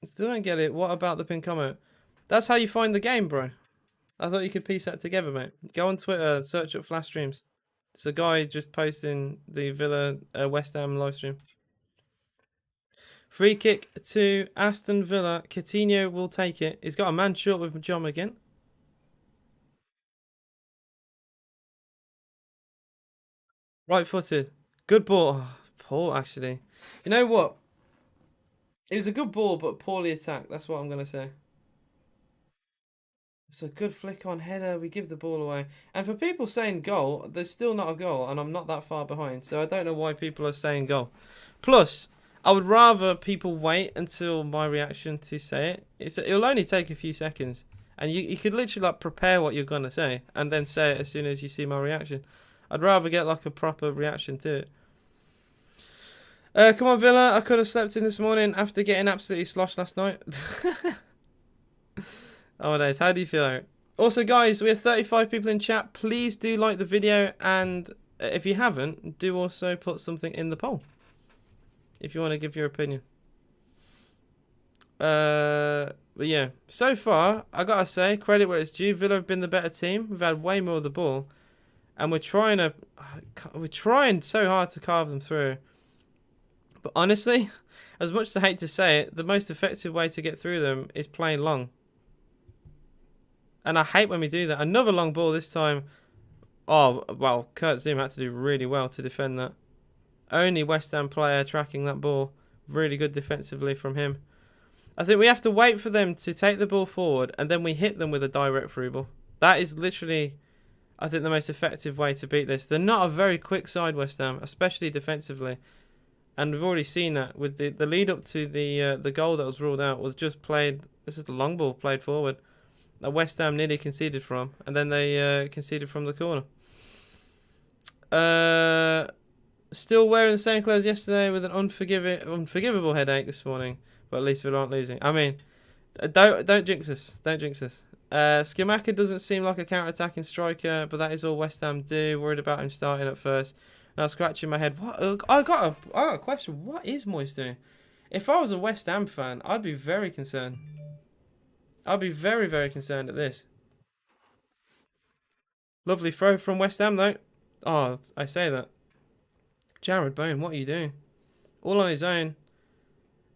I still don't get it. What about the pin comment? That's how you find the game, bro. I thought you could piece that together, mate. Go on Twitter and search up Flash Streams. It's a guy just posting the Villa West Ham live stream. Free kick to Aston Villa. Coutinho will take it. He's got a man short with John again. Right-footed. Good ball. Oh, poor, actually. You know what? It was a good ball, but poorly attacked. That's what I'm going to say. It's a good flick on header. We give the ball away. And for people saying goal, there's still not a goal. And I'm not that far behind. So I don't know why people are saying goal. Plus, I would rather people wait until my reaction to say it. It'll only take a few seconds. And you could literally like prepare what you're going to say. And then say it as soon as you see my reaction. I'd rather get like a proper reaction to it. Come on, Villa. I could have slept in this morning after getting absolutely sloshed last night. Oh, my days. How do you feel, Eric? Also, guys, we have 35 people in chat. Please do like the video. And if you haven't, do also put something in the poll. If you want to give your opinion. But yeah. So far, I got to say, credit where it's due. Villa have been the better team. We've had way more of the ball. And we're trying so hard to carve them through. But honestly, as much as I hate to say it, the most effective way to get through them is playing long. And I hate when we do that. Another long ball this time. Oh, well, Kurt Zoom had to do really well to defend that. Only West Ham player tracking that ball. Really good defensively from him. I think we have to wait for them to take the ball forward and then we hit them with a direct through ball. That is literally, I think, the most effective way to beat this. They're not a very quick side, West Ham, especially defensively. And we've already seen that with the lead up to the goal that was ruled out was just played. This is a long ball played forward. That West Ham nearly conceded from, and then they conceded from the corner. Still wearing the same clothes yesterday with an unforgivable headache this morning, but at least we aren't losing. I mean, don't jinx us. Don't jinx us. Skamaka doesn't seem like a counter-attacking striker, but that is all West Ham do. Worried about him starting at first. Now scratching my head. What? I got a question. What is Moyes doing? If I was a West Ham fan, I'd be very concerned. I'd be very, very concerned at this. Lovely throw from West Ham, though. Oh, I say that. Jared Bowen, what are you doing? All on his own.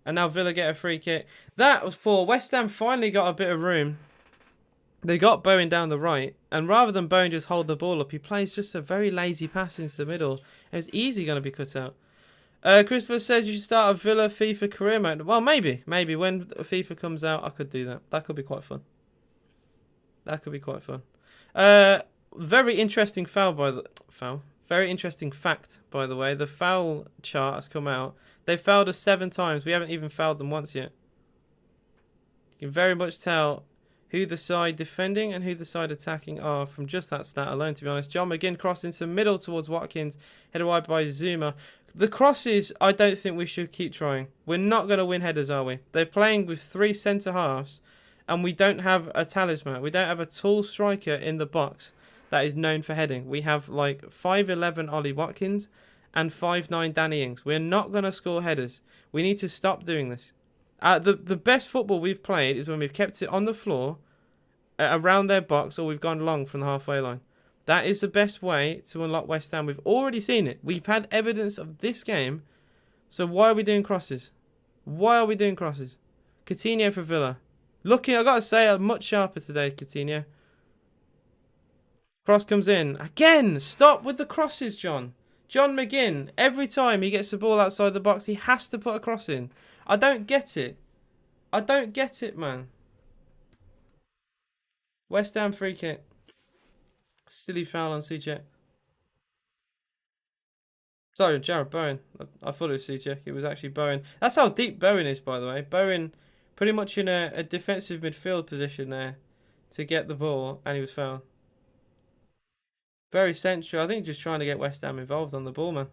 And now Villa get a free kick. That was poor. West Ham finally got a bit of room. They got Bowen down the right. And rather than Bowen just hold the ball up, he plays just a very lazy pass into the middle. It was easy going to be cut out. Christopher says you should start a Villa FIFA career mode. Well, maybe. Maybe when FIFA comes out, I could do that. That could be quite fun. That could be quite fun. Very interesting Very interesting fact, by the way. The foul chart has come out. They fouled us 7 times. We haven't even fouled them once yet. You can very much tell who the side defending and who the side attacking are from just that stat alone, to be honest. John McGinn crossed into the middle towards Watkins, headed wide by Zuma. The crosses, I don't think we should keep trying. We're not going to win headers, are we? They're playing with 3 centre-halves, and we don't have a talisman. We don't have a tall striker in the box that is known for heading. We have like 5'11" Ollie Watkins and 5'9" Danny Ings. We're not going to score headers. We need to stop doing this. The best football we've played is when we've kept it on the floor, around their box, or we've gone long from the halfway line. That is the best way to unlock West Ham. We've already seen it. We've had evidence of this game. So why are we doing crosses? Why are we doing crosses? Coutinho for Villa. Looking, I got to say, much sharper today, Coutinho. Cross comes in. Again, stop with the crosses, John. John McGinn, every time he gets the ball outside the box, he has to put a cross in. I don't get it. I don't get it, man. West Ham free kick. Silly foul on CJ. Sorry, Jared Bowen. I thought it was CJ. It was actually Bowen. That's how deep Bowen is, by the way. Bowen pretty much in a defensive midfield position there to get the ball, and he was fouled. Very central. I think just trying to get West Ham involved on the ball, man.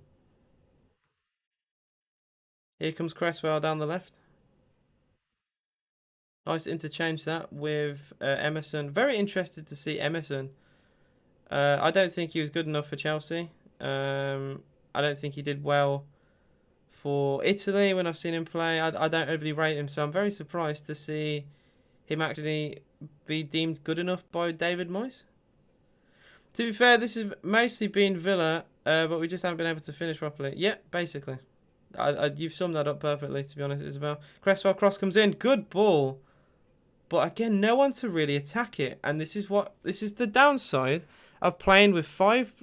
Here comes Cresswell down the left. Nice interchange that with Emerson. Very interested to see Emerson. I don't think he was good enough for Chelsea. I don't think he did well for Italy when I've seen him play. I don't overly rate him, so I'm very surprised to see him actually be deemed good enough by David Moyes. To be fair, this has mostly been Villa, but we just haven't been able to finish properly. Yeah, basically. You've summed that up perfectly, to be honest, Isabel. Cresswell cross comes in. Good ball. But again, no one to really attack it. And this is the downside of playing with five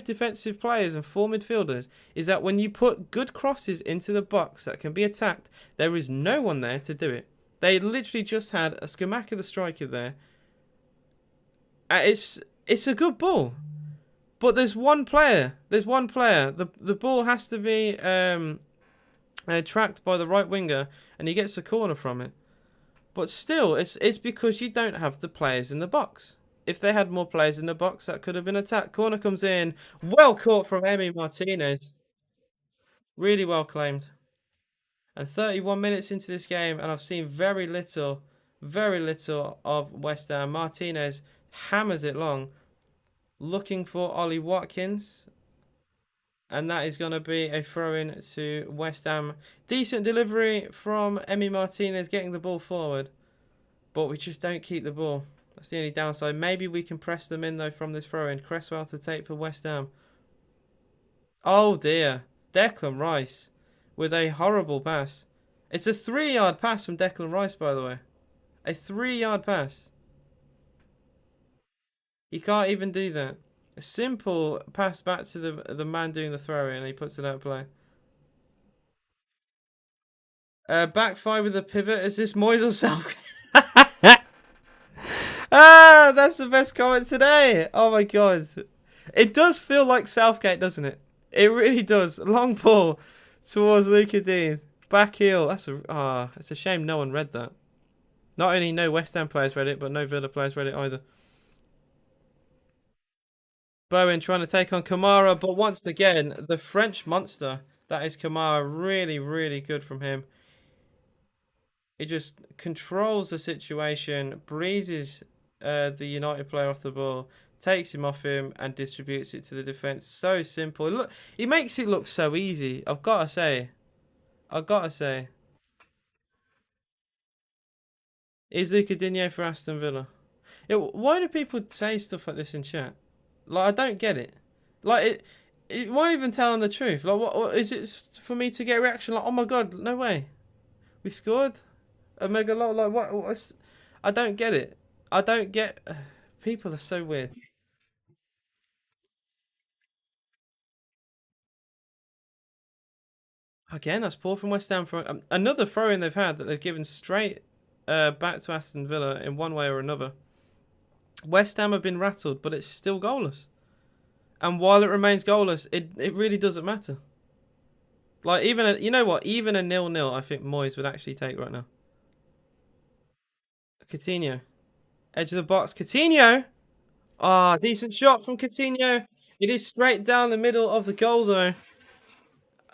defensive players and 4 midfielders, is that when you put good crosses into the box that can be attacked, there is no one there to do it. They literally just had a Scamacca the striker there. It's a good ball, but there's one player. The ball has to be tracked by the right winger, and he gets a corner from it. But still, it's because you don't have the players in the box. If they had more players in the box, that could have been attacked. Corner comes in. Well caught from Emi Martinez. Really well claimed. And 31 minutes into this game, and I've seen very little of West Ham. Martinez hammers it long, looking for Ollie Watkins. And that is going to be a throw-in to West Ham. Decent delivery from Emi Martinez, getting the ball forward. But we just don't keep the ball. That's the only downside. Maybe we can press them in, though, from this throw-in. Cresswell to take for West Ham. Oh, dear. Declan Rice with a horrible pass. It's a 3-yard pass from Declan Rice, by the way. A 3-yard pass. You can't even do that. A simple pass back to the man doing the throw-in, and he puts it out of play. Backfire with a pivot. Is this Moyes or Southgate? That's the best comment today. Oh my god. It does feel like Southgate, doesn't it? It really does. Long ball towards Luca Dean. Back heel. It's a shame no one read that. Not only no West Ham players read it, but no Villa players read it either. Bowen trying to take on Kamara, but once again, the French monster, that is Kamara, really, really good from him. He just controls the situation, breezes the United player off the ball, takes him off him, and distributes it to the defence. So simple. Look, he makes it look so easy. I've got to say. Is Luca Digne for Aston Villa? Why do people say stuff like this in chat? Like, I don't get it. Like, it won't even telling the truth. Like, what is it for me to get a reaction like, oh my god, no way, we scored a mega lot? Like, what? I don't get it. I don't get. People are so weird. Again, that's poor from West Ham for another throw-in they've had that they've given straight back to Aston Villa in one way or another. West Ham have been rattled, but it's still goalless. And while it remains goalless, it really doesn't matter. Like, you know what? Even a 0-0, I think Moyes would actually take right now. Coutinho. Edge of the box. Coutinho! Decent shot from Coutinho. It is straight down the middle of the goal, though.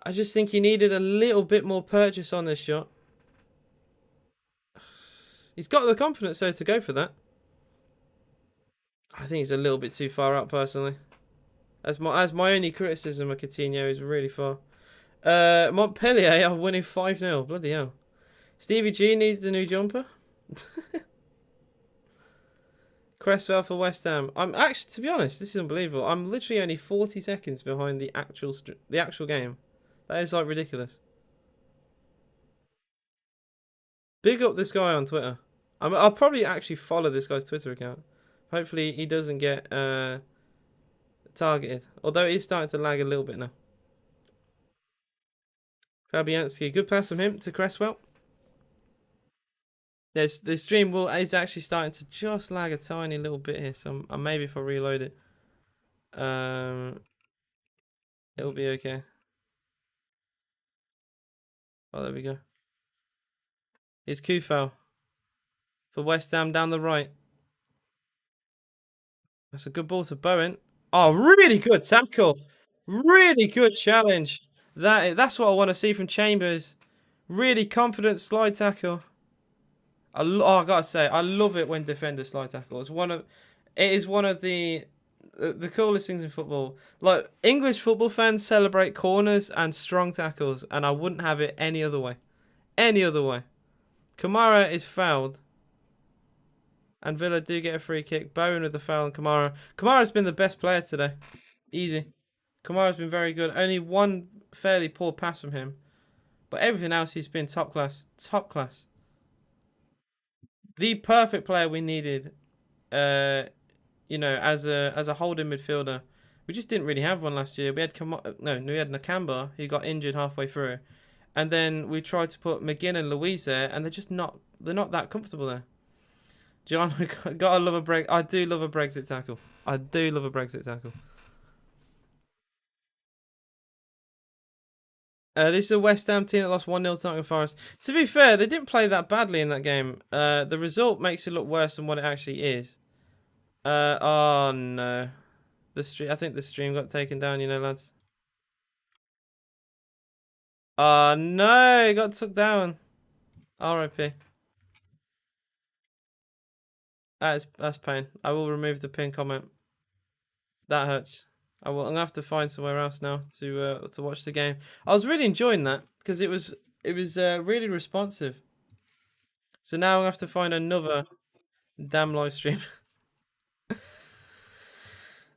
I just think he needed a little bit more purchase on this shot. He's got the confidence, though, to go for that. I think he's a little bit too far out, personally. As my only criticism of Coutinho is really far. Montpellier are winning 5-0. Bloody hell. Stevie G needs a new jumper. Cresswell for West Ham. I'm actually, to be honest, this is unbelievable. I'm literally only 40 seconds behind the actual game. That is like ridiculous. Big up this guy on Twitter. I'll probably actually follow this guy's Twitter account. Hopefully he doesn't get targeted. Although he's starting to lag a little bit now. Fabianski, good pass from him to Cresswell. The stream is actually starting to just lag a tiny little bit here, so maybe if I reload it, it'll be okay. Oh, there we go. Here's Kufal for West Ham down the right. That's a good ball to Bowen. Oh, really good tackle. Really good challenge. That's what I want to see from Chambers. Really confident slide tackle. I gotta say, I love it when defenders slide tackle. It is one of the coolest things in football. Like, English football fans celebrate corners and strong tackles, and I wouldn't have it any other way. Any other way. Kamara is fouled. And Villa do get a free kick. Bowen with the foul and Kamara. Kamara's been the best player today. Easy. Kamara's been very good. Only one fairly poor pass from him. But everything else, he's been top class. Top class. The perfect player we needed, as a holding midfielder. We just didn't really have one last year. We had Nakamba, who got injured halfway through. And then we tried to put McGinn and Louise there, and they're not that comfortable there. John, gotta love a break. I do love a Brexit tackle. I do love a Brexit tackle. This is a West Ham team that lost 1-0 to Nottingham Forest. To be fair, they didn't play that badly in that game. The result makes it look worse than what it actually is. Oh no. I think the stream got taken down, lads. Oh no, it got took down. RIP. That's pain. I will remove the pin comment. That hurts. I'm gonna have to find somewhere else now to watch the game. I was really enjoying that because it was really responsive. So now I have to find another damn live stream.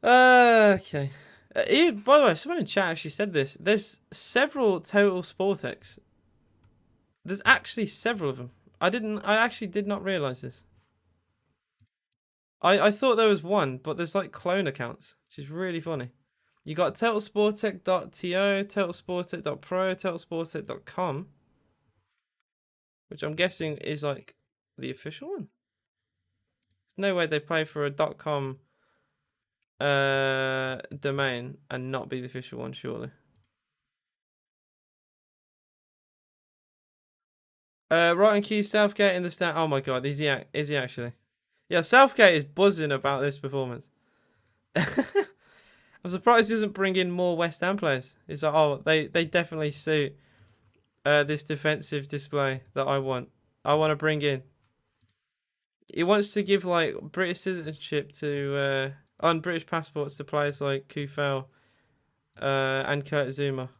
Okay. By the way, someone in chat actually said this. There's several Total Sportex. There's actually several of them. I actually did not realize this. I thought there was one, but there's like clone accounts, which is really funny. You got totalsportec.to, totalsportec.pro, totalsportec.com, which I'm guessing is like the official one. There's no way they play for a .com domain and not be the official one, surely. Ryan Q Southgate in the stand. Oh my god, is he actually? Yeah, Southgate is buzzing about this performance. I'm surprised he doesn't bring in more West Ham players. It's like, oh, they definitely suit this defensive display that I want. I want to bring in. He wants to give like British citizenship to on British passports to players like Kufel and Kurt Zuma.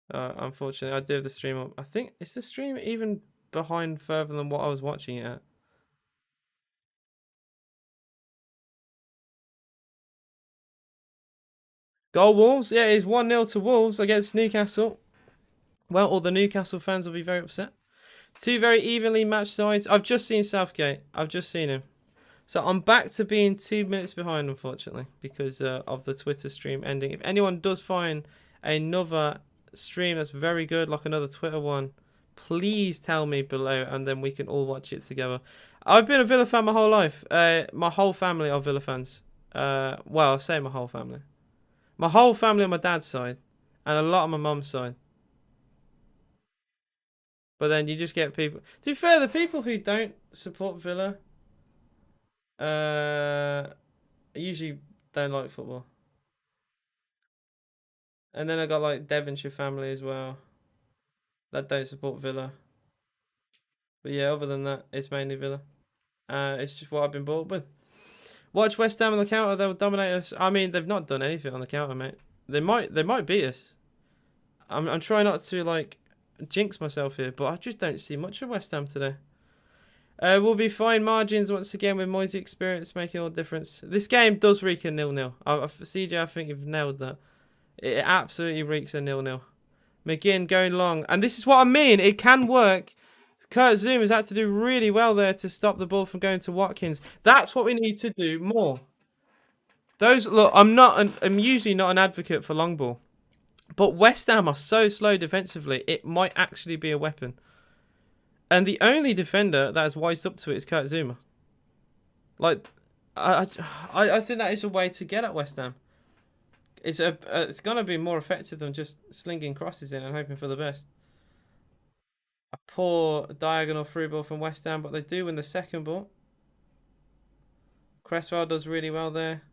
Unfortunately, I do have the stream up. I think is the stream even behind further than what I was watching it at. Goal Wolves. Yeah, it's 1-0 to Wolves against Newcastle. Well, all the Newcastle fans will be very upset. Two very evenly matched sides. I've just seen Southgate. I've just seen him. So I'm back to being 2 minutes behind, unfortunately, because of the Twitter stream ending. If anyone does find another stream that's very good, like another Twitter one, please tell me below, and then we can all watch it together. I've been a Villa fan my whole life. My whole family are Villa fans. Well, I say my whole family. My whole family on my dad's side, and a lot on my mum's side. But then you just get people. To be fair, the people who don't support Villa usually don't like football. And then I got like Devonshire family as well that don't support Villa. But yeah, other than that, it's mainly Villa. It's just what I've been brought up with. Watch West Ham on the counter; they'll dominate us. I mean, they've not done anything on the counter, mate. They might beat us. I'm trying not to like jinx myself here, but I just don't see much of West Ham today. We'll be fine margins once again with Moisey experience making all the difference. This game does reek a 0-0. CJ, I think you've nailed that. It absolutely reeks a 0-0. McGinn going long. And this is what I mean. It can work. Kurt Zoom has had to do really well there to stop the ball from going to Watkins. That's what we need to do more. Look, I'm usually not an advocate for long ball. But West Ham are so slow defensively, it might actually be a weapon. And the only defender that has wised up to it is Kurt Zouma. Like, I think that is a way to get at West Ham. It's gonna be more effective than just slinging crosses in and hoping for the best. A poor diagonal through ball from West Ham, but they do win the second ball. Cresswell does really well there.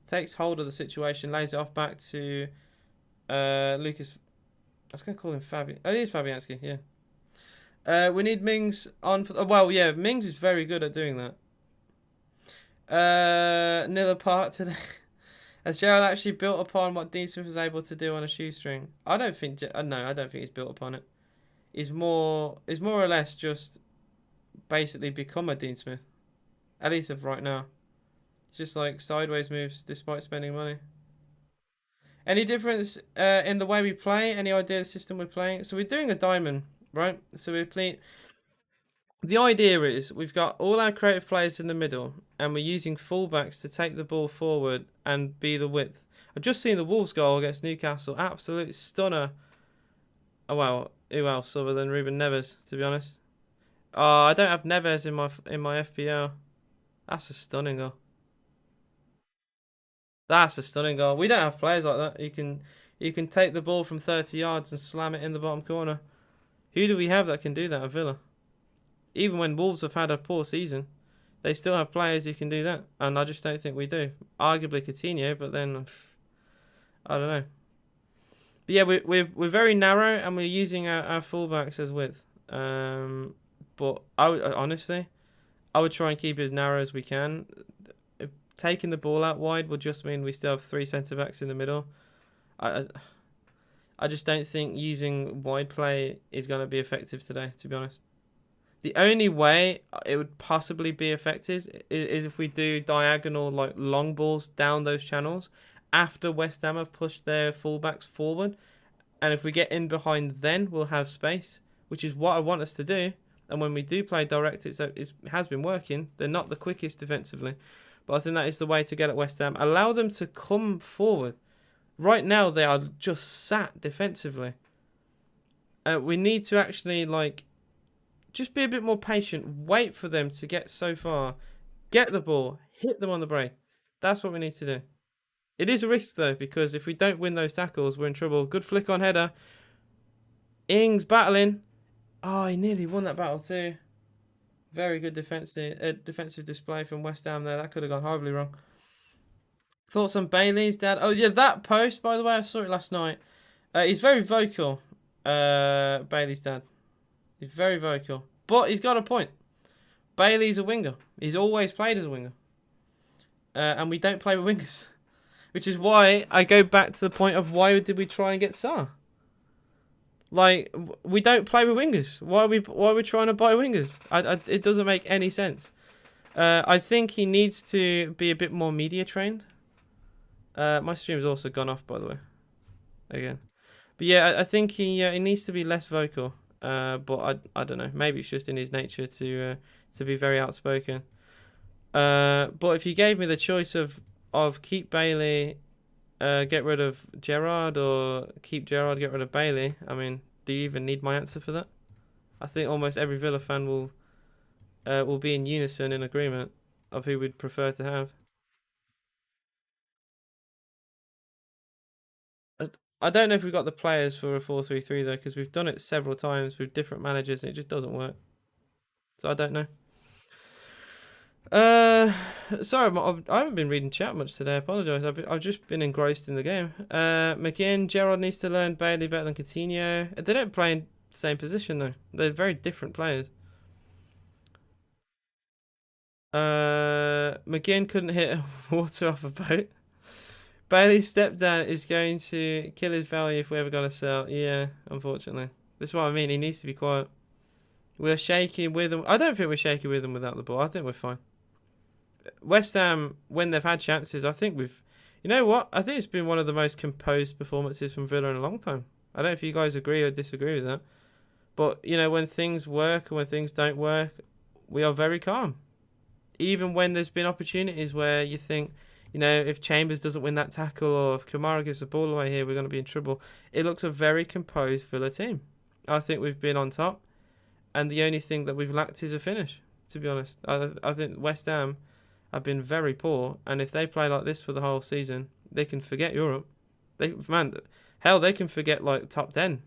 Takes hold of the situation, lays it off back to Lucas. I was going to call him Fabian. Oh, it is Fabianski, yeah. We need Mings on for... well, yeah, Mings is very good at doing that. Nil apart today. Has Gerald actually built upon what Dean Smith was able to do on a shoestring? I don't think... no, I don't think he's built upon it. He's more or less just basically become a Dean Smith. At least of right now. It's just like sideways moves despite spending money. Any difference in the way we play? Any idea of the system we're playing? So we're doing a diamond, right? So we're playing... The idea is we've got all our creative players in the middle and we're using fullbacks to take the ball forward and be the width. I've just seen the Wolves goal against Newcastle. Absolute stunner. Oh, well, who else other than Ruben Neves, to be honest? Oh, I don't have Neves in my FPL. That's a stunning goal. That's a stunning goal. We don't have players like that. You can take the ball from 30 yards and slam it in the bottom corner. Who do we have that can do that at Villa? Even when Wolves have had a poor season, they still have players who can do that. And I just don't think we do. Arguably Coutinho, but then I don't know. But yeah, we're very narrow and we're using our fullbacks as width. But honestly, I would try and keep it as narrow as we can. Taking the ball out wide will just mean we still have 3 centre-backs in the middle. I just don't think using wide play is going to be effective today, to be honest. The only way it would possibly be effective is if we do diagonal, like long balls down those channels after West Ham have pushed their fullbacks forward. And if we get in behind then, we'll have space, which is what I want us to do. And when we do play direct, it has been working. They're not the quickest defensively. But I think that is the way to get at West Ham. Allow them to come forward. Right now, they are just sat defensively. We need to actually, just be a bit more patient. Wait for them to get so far. Get the ball. Hit them on the break. That's what we need to do. It is a risk, though, because if we don't win those tackles, we're in trouble. Good flick on header. Ings battling. Oh, he nearly won that battle, too. Very good defensive display from West Ham there. That could have gone horribly wrong. Thoughts on Bailey's dad? Oh, yeah, that post, by the way, I saw it last night. He's very vocal, Bailey's dad. He's very vocal. But he's got a point. Bailey's a winger. He's always played as a winger. And we don't play with wingers. Which is why I go back to the point of why did we try and get Sarr? We don't play with wingers. Why are we trying to buy wingers? It doesn't make any sense. I think he needs to be a bit more media trained. My stream's also gone off, by the way. Again. But yeah, I think he needs to be less vocal. But I don't know. Maybe it's just in his nature to be very outspoken. But if you gave me the choice of keep Bailey, get rid of Gerrard, or keep Gerrard, get rid of Bailey, I mean, do you even need my answer for that? I think almost every Villa fan will be in unison, in agreement of who we'd prefer to have. I don't know if we've got the players for a 4-3-3 though, because we've done it several times with different managers and it just doesn't work. So I don't know. Sorry, I haven't been reading chat much today. I apologise. I've just been engrossed in the game. McGinn, Gerrard needs to learn Bailey better than Coutinho. They don't play in the same position though. They're very different players. McGinn couldn't hit water off a boat. Bailey's step down is going to kill his value if we ever got to sell. Yeah, unfortunately. That's what I mean. He needs to be quiet. We're shaky with them. I don't think we're shaky with them without the ball. I think we're fine. West Ham, when they've had chances, I think we've. You know what? I think it's been one of the most composed performances from Villa in a long time. I don't know if you guys agree or disagree with that. But, when things work and when things don't work, we are very calm. Even when there's been opportunities where you think, if Chambers doesn't win that tackle or if Kamara gives the ball away here, we're going to be in trouble. It looks a very composed Villa team. I think we've been on top. And the only thing that we've lacked is a finish, to be honest. I think West Ham have been very poor. And if they play like this for the whole season, they can forget Europe. They can forget like top 10.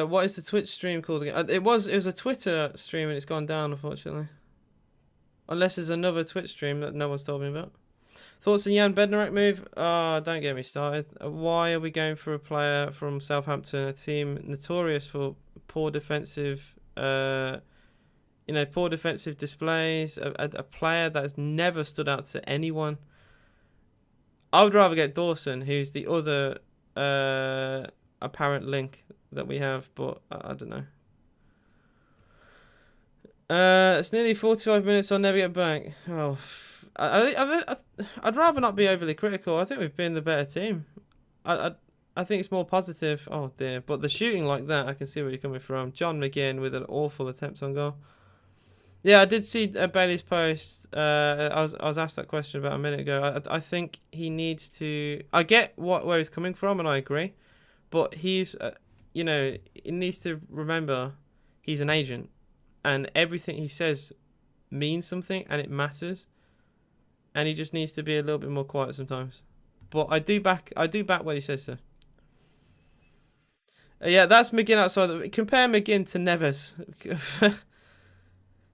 What is the Twitch stream called again? It was a Twitter stream and it's gone down, unfortunately. Unless there's another Twitch stream that no one's told me about. Thoughts on Jan Bednarek move? Oh, don't get me started. Why are we going for a player from Southampton, a team notorious for poor defensive, poor defensive displays, a player that has never stood out to anyone? I would rather get Dawson, who's the other apparent link that we have, but I don't know. It's nearly 45 minutes. I'll never get back. Oh, I'd rather not be overly critical. I think we've been the better team. I think it's more positive. Oh dear, but the shooting like that, I can see where you're coming from. John McGinn with an awful attempt on goal. Yeah, I did see Bailey's post. I was asked that question about a minute ago. I think he needs to. I get where he's coming from, and I agree, but he's he needs to remember he's an agent, and everything he says means something, and it matters, and he just needs to be a little bit more quiet sometimes. But I do back what he says, sir. Yeah, that's McGinn outside. Compare McGinn to Neves.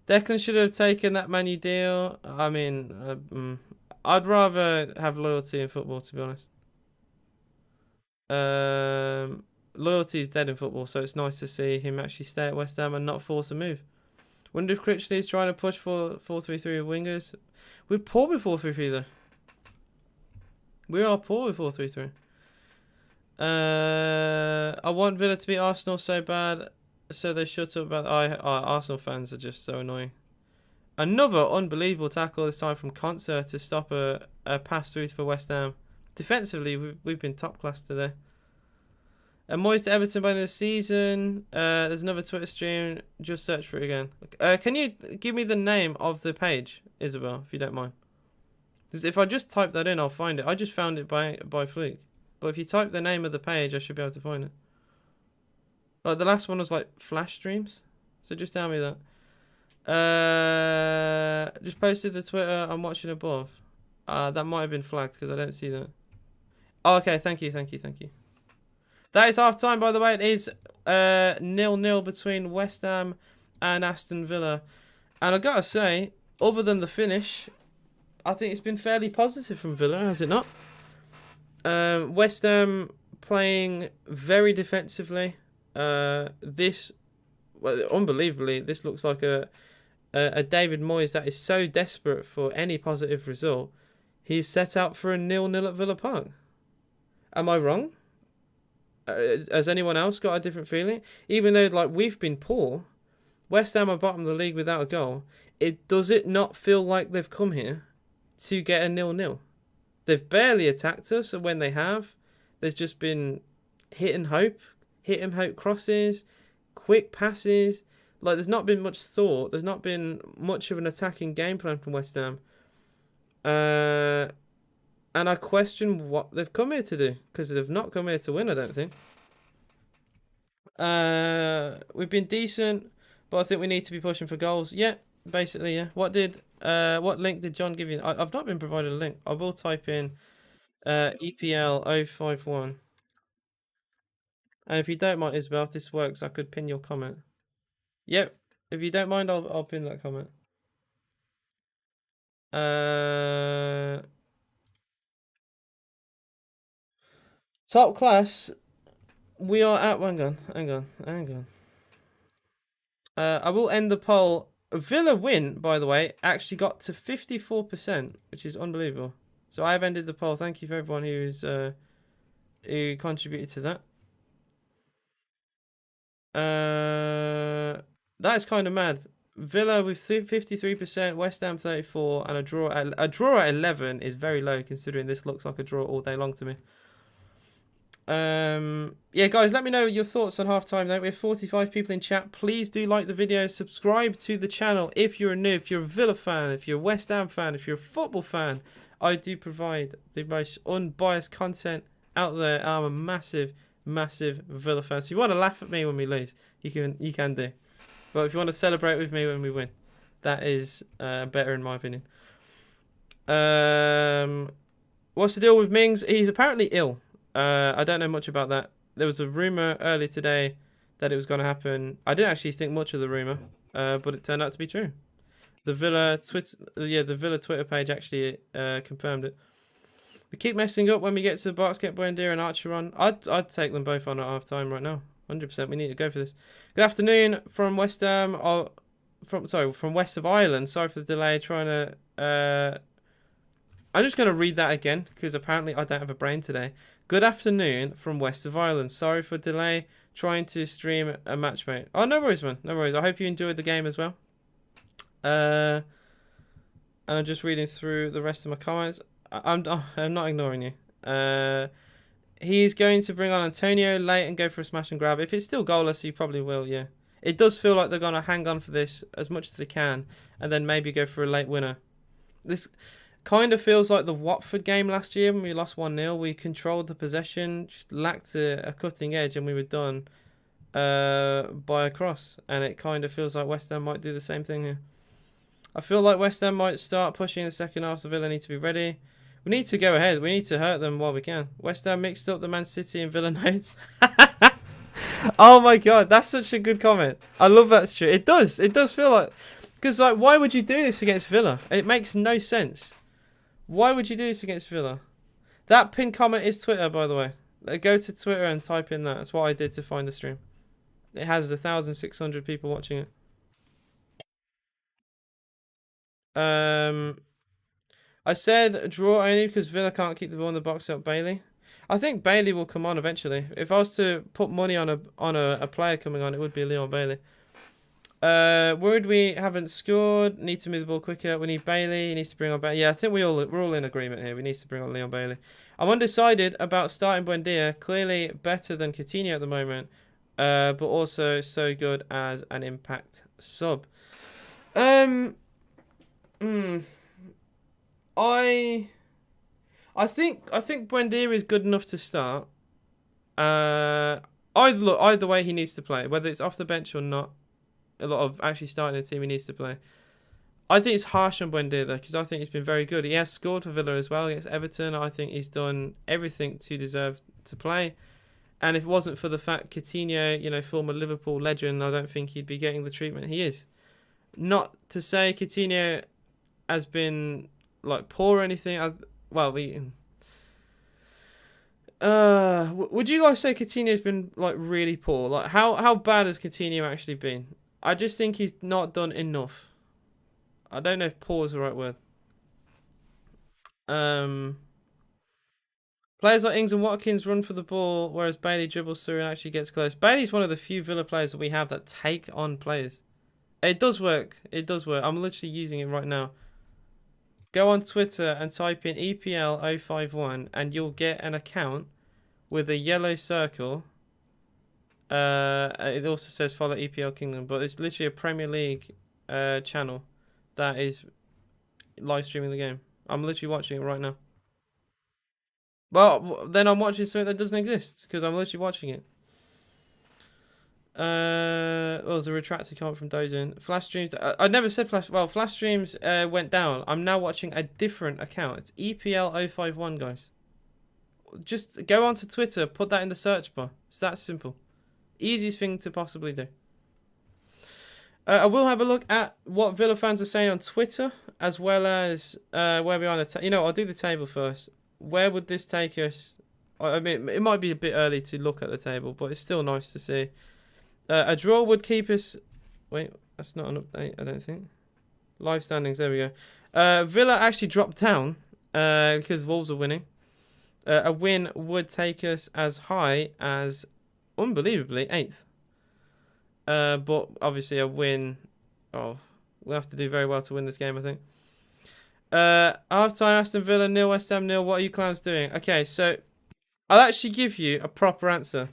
Declan should have taken that Man U deal. I mean, I'd rather have loyalty in football, to be honest. Loyalty is dead in football, so it's nice to see him actually stay at West Ham and not force a move. Wonder if Critchley is trying to push for 4-3-3 with wingers. We're poor with 4-3-3 though. We are poor with 4-3-3. I want Villa to beat Arsenal so bad, so they shut up about. Arsenal fans are just so annoying. Another unbelievable tackle, this time from Concert to stop a pass through for West Ham. Defensively, we've been top class today. And Moyes to Everton by the end of the season. There's another Twitter stream. Just search for it again. Can you give me the name of the page, Isabel, if you don't mind? Because if I just type that in, I'll find it. I just found it by fluke. But if you type the name of the page, I should be able to find it. Like the last one was like Flash streams. So just tell me that. Just posted the Twitter I'm watching above. That might have been flagged because I don't see that. Oh, okay, thank you. That is half time, by the way. It is 0-0 between West Ham and Aston Villa. And I gotta say, other than the finish, I think it's been fairly positive from Villa, has it not? West Ham playing very defensively. Unbelievably, this looks like a David Moyes that is so desperate for any positive result. He's set out for a 0-0 at Villa Park. Am I wrong? Has anyone else got a different feeling? Even though we've been poor, West Ham are bottom of the league without a goal. Does it not feel like they've come here to get a 0-0? They've barely attacked us, and when they have, there's just been hit and hope crosses, quick passes. There's not been much thought. There's not been much of an attacking game plan from West Ham. And I question what they've come here to do, because they've not come here to win, I don't think. We've been decent, but I think we need to be pushing for goals. Yeah, basically, yeah. What link did John give you? I've not been provided a link. I will type in EPL 051. And if you don't mind, Isabel, if this works, I could pin your comment. Yep. If you don't mind, I'll pin that comment. Top class. We are at. Hang on. I will end the poll. Villa win, by the way, actually got to 54%, which is unbelievable. So I have ended the poll. Thank you for everyone who contributed to that. That is kind of mad. Villa with 53%, West Ham 34, and a draw at 11 is very low considering this looks like a draw all day long to me. Yeah, guys, let me know your thoughts on halftime. Though we have 45 people in chat. Please do like the video, subscribe to the channel if you're new, if you're a Villa fan, if you're a West Ham fan, if you're a football fan. I do provide the most unbiased content out there. I'm a massive Villa fan. So if you want to laugh at me when we lose, you can do. But if you want to celebrate with me when we win, that is better in my opinion. What's the deal with Mings? He's apparently ill. I don't know much about that. There was a rumor earlier today that it was going to happen. I didn't actually think much of the rumor, but it turned out to be true. The Villa Twitter page actually confirmed it. We keep messing up when we get to Barksket, Buendia, and Archeron. I'd take them both on at half time right now. 100%. We need to go for this. Good afternoon from West Ham. From West of Ireland. Sorry for the delay. Trying to. I'm just going to read that again because apparently I don't have a brain today. Good afternoon from West of Ireland. Sorry for delay. Trying to stream a match, mate. Oh, no worries, man. No worries. I hope you enjoyed the game as well. And I'm just reading through the rest of my comments. I'm not ignoring you. He's going to bring on Antonio late and go for a smash and grab. If it's still goalless, he probably will, yeah. It does feel like they're going to hang on for this as much as they can and then maybe go for a late winner. This kind of feels like the Watford game last year when we lost 1-0. We controlled the possession, just lacked a cutting edge, and we were done by a cross. And it kind of feels like West Ham might do the same thing here. I feel like West Ham might start pushing in the second half, so Villa need to be ready. We need to go ahead. We need to hurt them while we can. West Ham mixed up the Man City and Villa notes. Oh my god, that's such a good comment. I love that shit. It does. It does feel like... Because, like, why would you do this against Villa? It makes no sense. Why would you do this against Villa? That pinned comment is Twitter, by the way. Go to Twitter and type in that. That's what I did to find the stream. It has 1,600 people watching it. I said draw only because Villa can't keep the ball in the box up Bailey. I think Bailey will come on eventually. If I was to put money on a player coming on, it would be Leon Bailey. Worried we haven't scored. Need to move the ball quicker. We need Bailey. He needs to bring on Bailey. Yeah, I think we're all in agreement here. We need to bring on Leon Bailey. I'm undecided about starting Buendia. Clearly better than Coutinho at the moment, but also so good as an impact sub. I think Buendia is good enough to start. Either way, he needs to play, whether it's off the bench or not. A lot of actually starting a team he needs to play. I think it's harsh on Buendia though, because I think he's been very good. He has scored for Villa as well against Everton. I think he's done everything to deserve to play. And if it wasn't for the fact Coutinho, former Liverpool legend, I don't think he'd be getting the treatment he is. Not to say Coutinho has been like poor or anything. Would you guys say Coutinho's been like really poor? Like how bad has Coutinho actually been? I just think he's not done enough. I don't know if poor is the right word. Players like Ings and Watkins run for the ball, whereas Bailey dribbles through and actually gets close. Bailey's one of the few Villa players that we have that take on players. It does work. It does work. I'm literally using it right now. Go on Twitter and type in EPL051 and you'll get an account with a yellow circle. It also says follow EPL Kingdom, but it's literally a Premier League channel that is live streaming the game. I'm literally watching it right now. Well, then I'm watching something that doesn't exist because I'm literally watching it. There's a retracted comment from Dozin. Flash streams. I never said flash. Well, flash streams went down. I'm now watching a different account. It's EPL051, guys. Just go onto Twitter, put that in the search bar. It's that simple. Easiest thing to possibly do. I will have a look at what Villa fans are saying on Twitter, as well as where we are on the I'll do the table first. Where would this take us? I mean, it might be a bit early to look at the table, but it's still nice to see. A draw would keep us... Wait, that's not an update, I don't think. Live standings, there we go. Villa actually dropped down because Wolves are winning. A win would take us as high as, unbelievably, 8th. But obviously a win. Oh, we'll have to do very well to win this game, I think. Half time, Aston Villa 0, West Ham 0. What are you clowns doing? Okay, so I'll actually give you a proper answer.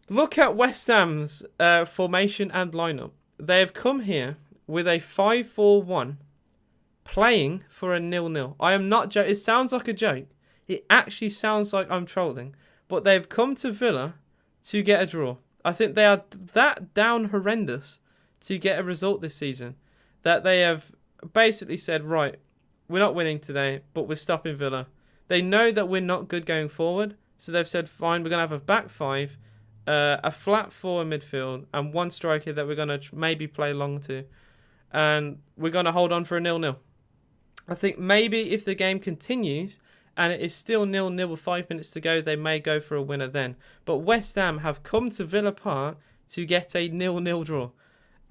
Look at West Ham's formation and lineup. They have come here with a 5-4-1, playing for a 0-0. I am not joking. It sounds like a joke. It actually sounds like I'm trolling. But they've come to Villa to get a draw. I think they are that down horrendous to get a result this season that they have basically said, right, we're not winning today, but we're stopping Villa. They know that we're not good going forward, so they've said, fine, we're going to have a back five, a flat four in midfield, and one striker that we're going to maybe play long to. And we're going to hold on for a 0-0. I think maybe if the game continues and it is still 0-0 with 5 minutes to go, they may go for a winner then. But West Ham have come to Villa Park to get a 0-0 draw.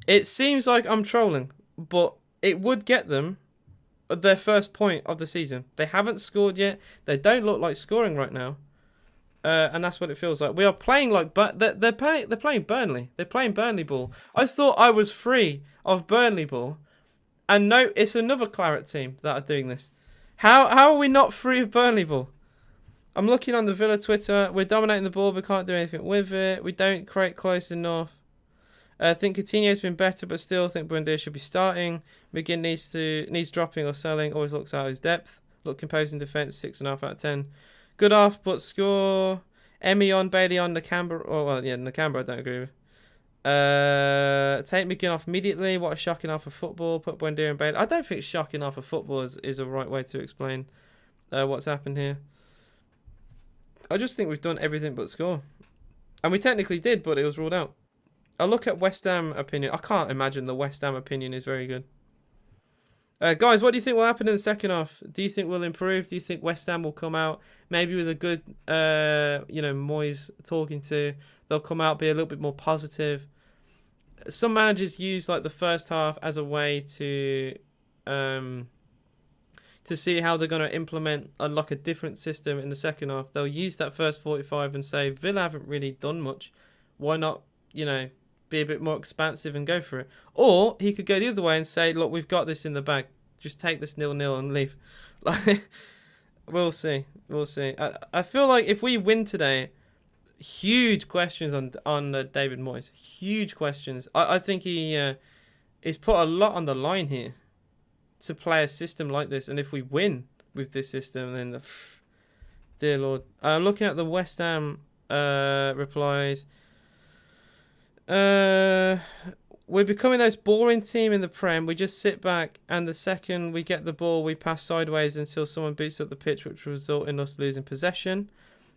It seems like I'm trolling, but it would get them their first point of the season. They haven't scored yet. They don't look like scoring right now. And that's what it feels like. We are playing like, but they're playing Burnley. They're playing Burnley ball. I thought I was free of Burnley ball, and no, it's another Claret team that are doing this. How are we not free of Burnley ball? I'm looking on the Villa Twitter. We're dominating the ball, but can't do anything with it. We don't create close enough. I think Coutinho's been better, but still think Buendia should be starting. McGinn needs dropping or selling. Always looks out of his depth. Look composed in defence. 6.5 out of 10. Good off, but score. Emmy on, Bailey on, Nakamba. Oh, well, yeah, Nakamba I don't agree with. Take McGinn off immediately. What a shocking off of football. Put Buendia and Bailey. I don't think shocking off of football is a right way to explain what's happened here. I just think we've done everything but score. And we technically did, but it was ruled out. I look at West Ham opinion. I can't imagine the West Ham opinion is very good. Guys, what do you think will happen in the second half? Do you think we'll improve? Do you think West Ham will come out maybe with a good, Moyes talking to? They'll come out, be a little bit more positive. Some managers use like the first half as a way to see how they're going to implement a different system in the second half. They'll use that first 45 and say, Villa haven't really done much. Why not, be a bit more expansive and go for it? Or he could go the other way and say, look, we've got this in the bag. Just take this 0-0 and leave. We'll see. We'll see. I feel like if we win today, huge questions on David Moyes. Huge questions. I think he he's put a lot on the line here to play a system like this. And if we win with this system, then dear Lord. Looking at the West Ham replies. We're becoming those boring team in the Prem. We just sit back, and the second we get the ball, we pass sideways until someone beats up the pitch, which will result in us losing possession.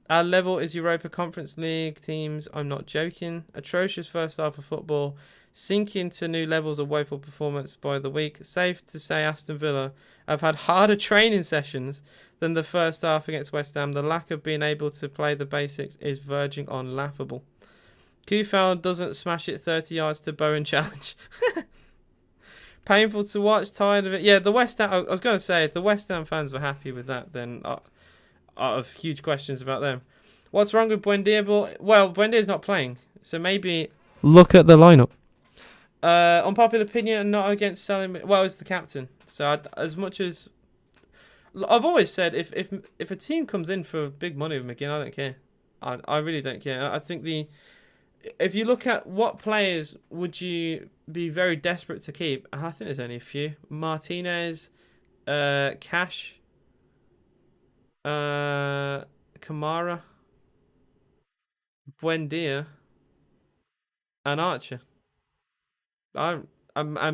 Our level is Europa Conference League teams. I'm not joking. Atrocious first half of football. Sinking to new levels of woeful performance by the week. Safe to say Aston Villa have had harder training sessions than the first half against West Ham. The lack of being able to play the basics is verging on laughable. Kufel doesn't smash it 30 yards to Bowen challenge. Painful to watch, tired of it. Yeah, the West Ham, I was going to say, if the West Ham fans were happy with that, then I have huge questions about them. What's wrong with Buendia? Well, Buendia's not playing, so maybe look at the lineup. Unpopular opinion, not against selling. Well, it's the captain. So as much as I've always said, if a team comes in for big money with McGinn, I don't care. I really don't care. I think if you look at what players would you be very desperate to keep, I think there's only a few. Martinez, Cash, Kamara, Buendia, and Archer. I'm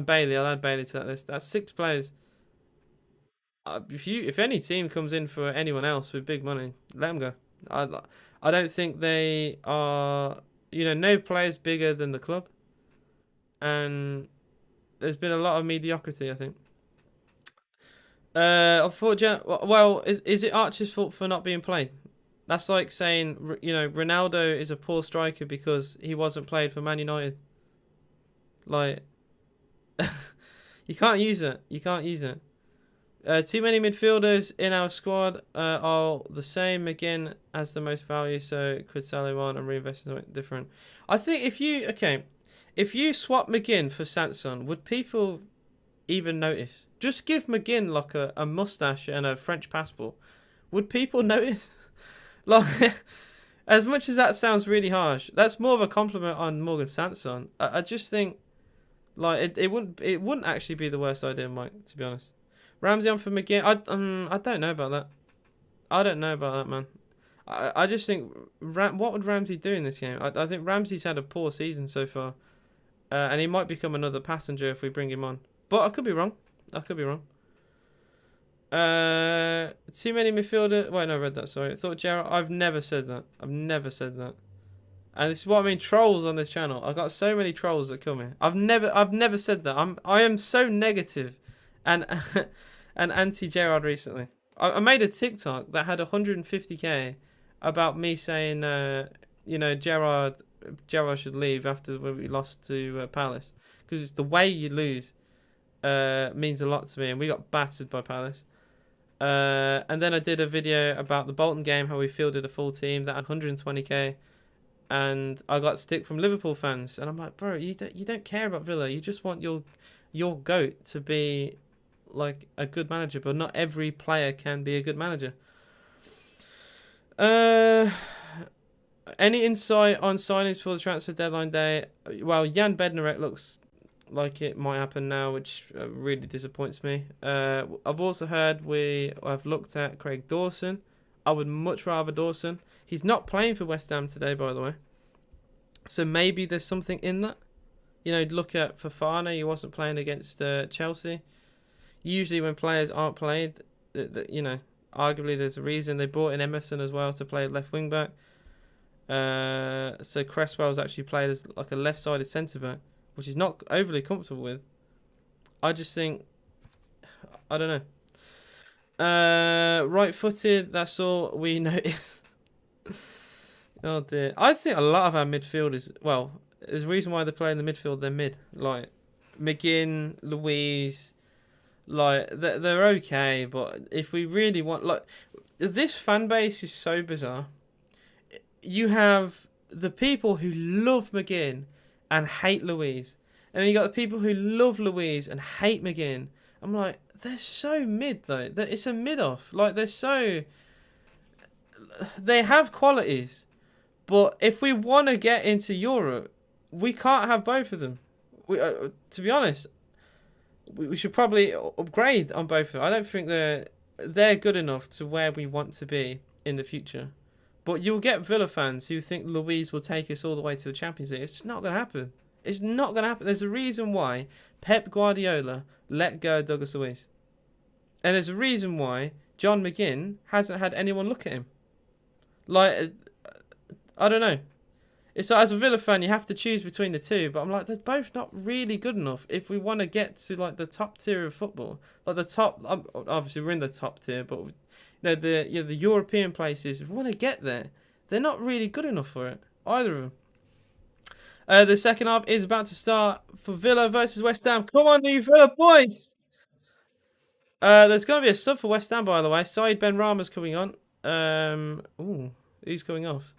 Bailey. I'll add Bailey to that list. That's 6 players. If any team comes in for anyone else with big money, let them go. I don't think they are. No players bigger than the club, and there's been a lot of mediocrity, I think. Well, is it Archer's fault for not being played? That's like saying, Ronaldo is a poor striker because he wasn't played for Man United. Like, you can't use it. You can't use it. Too many midfielders in our squad are the same again as the most value, so could sell him on and reinvest in something different. I think if you swap McGinn for Sanson, would people even notice? Just give McGinn like a mustache and a French passport. Would people notice? Like, as much as that sounds really harsh, that's more of a compliment on Morgan Sanson. I just think like it wouldn't actually be the worst idea, Mike, to be honest. Ramsey on for McGinn. I don't know about that. I don't know about that, man. I just think what would Ramsey do in this game? I think Ramsey's had a poor season so far, and he might become another passenger if we bring him on. But I could be wrong. I could be wrong. Too many midfielder. Wait, no, I read that. Sorry, I thought Gerrard. I've never said that. I've never said that. And this is what I mean. Trolls on this channel. I got so many trolls that come here. I've never said that. I am so negative, and and anti Gerrard recently. I made a TikTok that had 150k about me saying, Gerrard should leave after when we lost to Palace, because it's the way you lose means a lot to me, and we got battered by Palace. And then I did a video about the Bolton game, how we fielded a full team that had 120k, and I got stick from Liverpool fans, and I'm like, bro, you don't care about Villa, you just want your goat to be like a good manager, but not every player can be a good manager. Any insight on signings for the transfer deadline day? Well, Jan Bednarek looks like it might happen now, which really disappoints me. I've also heard I've looked at Craig Dawson. I would much rather Dawson. He's not playing for West Ham today, by the way. So maybe there's something in that. Look at Fofana. He wasn't playing against Chelsea. Usually when players aren't played, arguably there's a reason. They brought in Emerson as well to play left wing back. So Cresswell's actually played as like a left-sided centre-back, which he's not overly comfortable with. I just think, I don't know. Right-footed, that's all we noticed. Oh dear. I think a lot of our midfielders, well, there's a reason why they play in the midfield, they're mid. Like, McGinn, Louise, like, they're okay, but if we really want, like, this fan base is so bizarre. You have the people who love McGinn and hate Louise, and then you got the people who love Louise and hate McGinn. I'm like, they're so mid though. It's a mid off. Like they have qualities, but if we want to get into Europe, we can't have both of them. To be honest, we should probably upgrade on both of them. I don't think they're good enough to where we want to be in the future. But you'll get Villa fans who think Louise will take us all the way to the Champions League. It's just not going to happen. It's not going to happen. There's a reason why Pep Guardiola let go of Douglas Luiz. And there's a reason why John McGinn hasn't had anyone look at him. Like, I don't know. It's like, as a Villa fan, you have to choose between the two. But I'm like, they're both not really good enough if we want to get to like the top tier of football. Like the top, obviously we're in the top tier, but the European places, if we want to get there, they're not really good enough for it, either of them. The second half is about to start for Villa versus West Ham. Come on, you Villa boys! There's going to be a sub for West Ham, by the way. Said Benrahma's coming on. Who's coming off?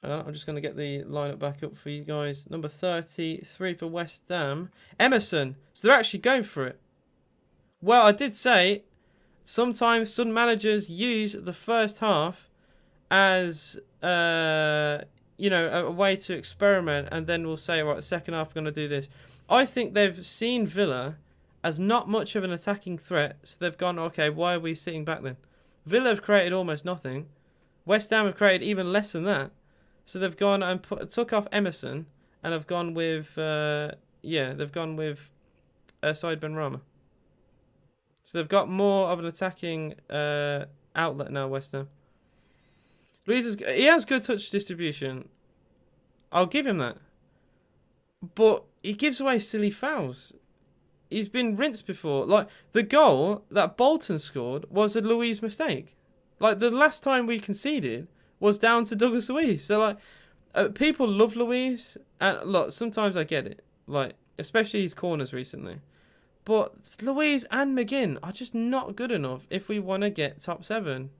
I'm just going to get the lineup back up for you guys. Number 33 for West Ham, Emerson. So they're actually going for it. Well, I did say sometimes some managers use the first half as a way to experiment, and then we'll say, right, second half we're going to do this. I think they've seen Villa as not much of an attacking threat, so they've gone, okay, why are we sitting back then? Villa have created almost nothing. West Ham have created even less than that. So they've gone and took off Emerson, and have gone with Said Benrahma. So they've got more of an attacking outlet now, West Ham. He has good touch distribution. I'll give him that. But he gives away silly fouls. He's been rinsed before. Like, the goal that Bolton scored was a Luiz mistake. Like, the last time we conceded was down to Douglas Luiz. So, like, people love Luiz. And, look, sometimes I get it. Like, especially his corners recently. But Louise and McGinn are just not good enough if we want to get top 7.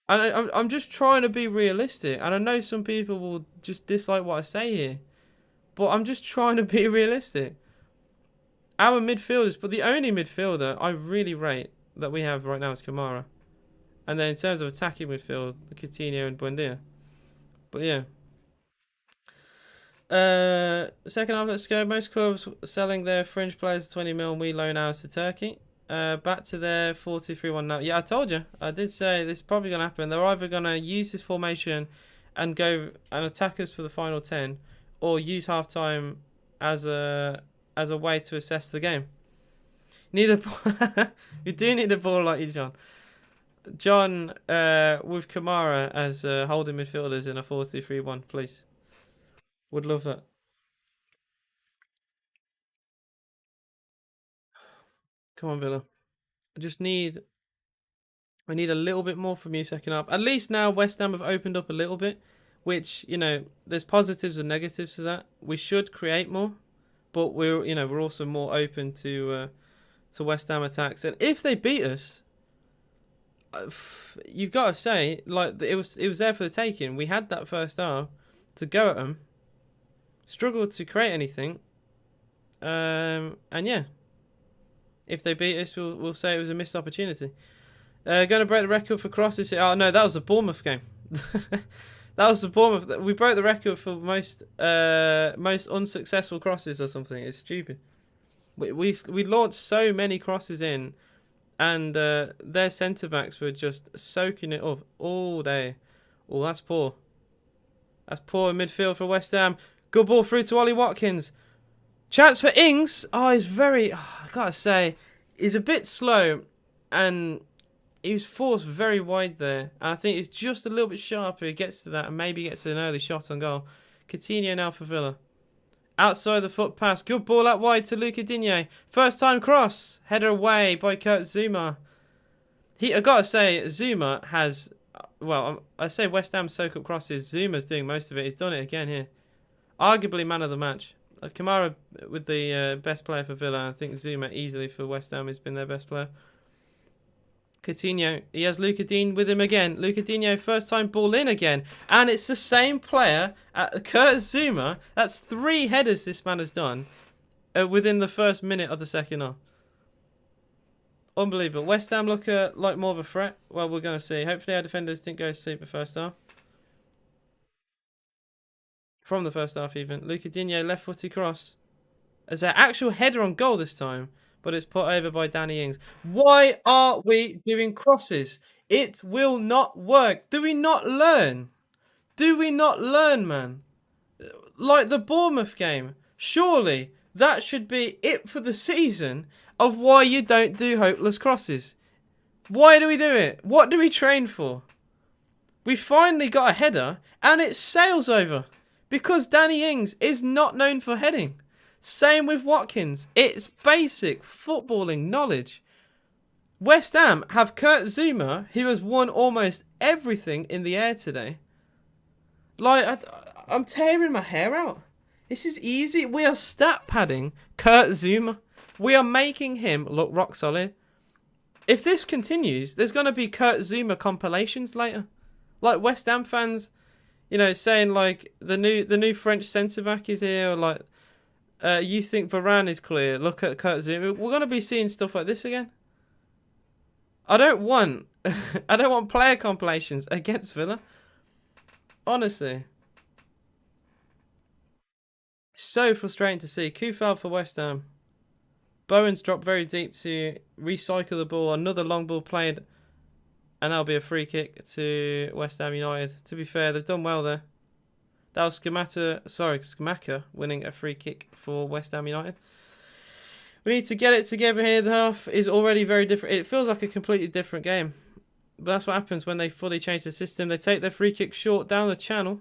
And I'm just trying to be realistic. And I know some people will just dislike what I say here. But I'm just trying to be realistic. Our midfielders, but the only midfielder I really rate that we have right now is Kamara. And then in terms of attacking midfield, Coutinho and Buendia. But yeah. Second half, let's go. Most clubs selling their fringe players 20 mil and we loan ours to Turkey. Back to their 4-2-3-1 now. Yeah, I told you. I did say this is probably going to happen. They're either going to use this formation and go and attack us for the final 10, or use half time as a way to assess the game. Need a you do need a ball like you, John. John, with Kamara as holding midfielders in a 4-2-3-1, please. Would love that. Come on, Villa. I need a little bit more from you second half. At least now West Ham have opened up a little bit, which, you know, there's positives and negatives to that. We should create more, but we're also more open to West Ham attacks. And if they beat us, you've got to say, like, it was there for the taking. We had that first half to go at them, struggled to create anything, and yeah, if they beat us, we'll say it was a missed opportunity. Going to break the record for crosses here. Oh no, that was the Bournemouth game. That was the Bournemouth. We broke the record for most unsuccessful crosses or something. It's stupid. We launched so many crosses in, and their centre backs were just soaking it up all day. Oh, that's poor. That's poor in midfield for West Ham. Good ball through to Ollie Watkins. Chance for Ings. Oh, he's very. Oh, I gotta say, he's a bit slow, and he was forced very wide there. And I think it's just a little bit sharper. He gets to that and maybe gets an early shot on goal. Coutinho now for Villa. Outside the foot pass. Good ball out wide to Luca Digne. First time cross. Header away by Kurt Zouma. I gotta say, Zuma has. Well, I say West Ham soak up crosses. Zuma's doing most of it. He's done it again here. Arguably man of the match. Kamara with the best player for Villa. I think Zuma easily for West Ham has been their best player. Coutinho, he has Luca Digne with him again. Luca Digne, first time ball in again. And it's the same player, Kurt Zouma. That's 3 headers this man has done within the first minute of the second half. Unbelievable. West Ham look like more of a threat. Well, we're going to see. Hopefully our defenders didn't go to sleep the first half. From the first half even. Luca Digne, left footy cross. As an actual header on goal this time. But it's put over by Danny Ings. Why are we doing crosses? It will not work. Do we not learn? Do we not learn, man? Like the Bournemouth game. Surely that should be it for the season of why you don't do hopeless crosses. Why do we do it? What do we train for? We finally got a header and it sails over. Because Danny Ings is not known for heading. Same with Watkins. It's basic footballing knowledge. West Ham have Kurt Zouma, who has won almost everything in the air today. Like, I'm tearing my hair out. This is easy. We are stat padding Kurt Zouma. We are making him look rock solid. If this continues, there's going to be Kurt Zouma compilations later. Like West Ham fans, you know, saying like the new French centre back is here, or like. You think Varane is clear? Look at Kurt Zouma. We're gonna be seeing stuff like this again. I don't want player compilations against Villa. Honestly, so frustrating to see. Kufal for West Ham. Bowen's dropped very deep to recycle the ball. Another long ball played, and that'll be a free kick to West Ham United. To be fair, they've done well there. That was Skamaka winning a free kick for West Ham United. We need to get it together here. The half is already very different. It feels like a completely different game. But that's what happens when they fully change the system. They take their free kick short down the channel.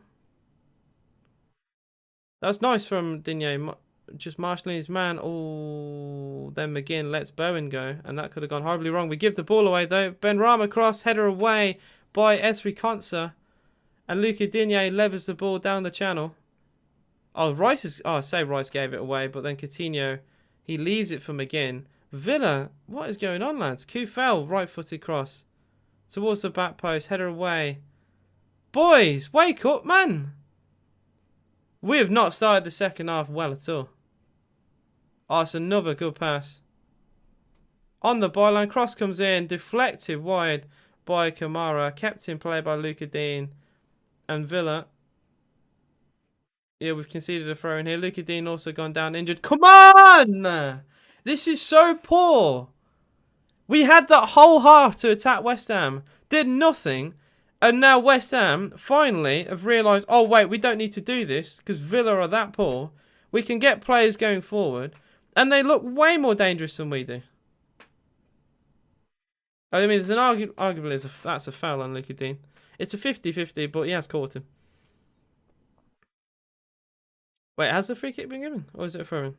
That was nice from Digne. Just marshalling his man. Oh, then McGinn lets Bowen go. And that could have gone horribly wrong. We give the ball away though. Benrahma cross, header away by Esri Konsa. And Luca Digne levers the ball down the channel. Oh, I say Rice gave it away, but then Coutinho He leaves it for McGinn. Villa, what is going on, lads? Kufel, right-footed cross. Towards the back post, header away. Boys, wake up, man. We have not started the second half well at all. Oh, it's another good pass. On the byline, cross comes in, deflected wide by Kamara, kept in play by Luca Dean and Villa. Yeah, we've conceded a throw in here. Luca Dean also gone down injured. Come on! This is so poor. We had that whole half to attack West Ham. Did nothing. And now West Ham finally have realised, oh wait, we don't need to do this because Villa are that poor. We can get players going forward. And they look way more dangerous than we do. I mean, there's an arguably that's a foul on Luca Dean. It's a 50-50, but he has caught him. Wait, has the free kick been given? Or is it a throw-in?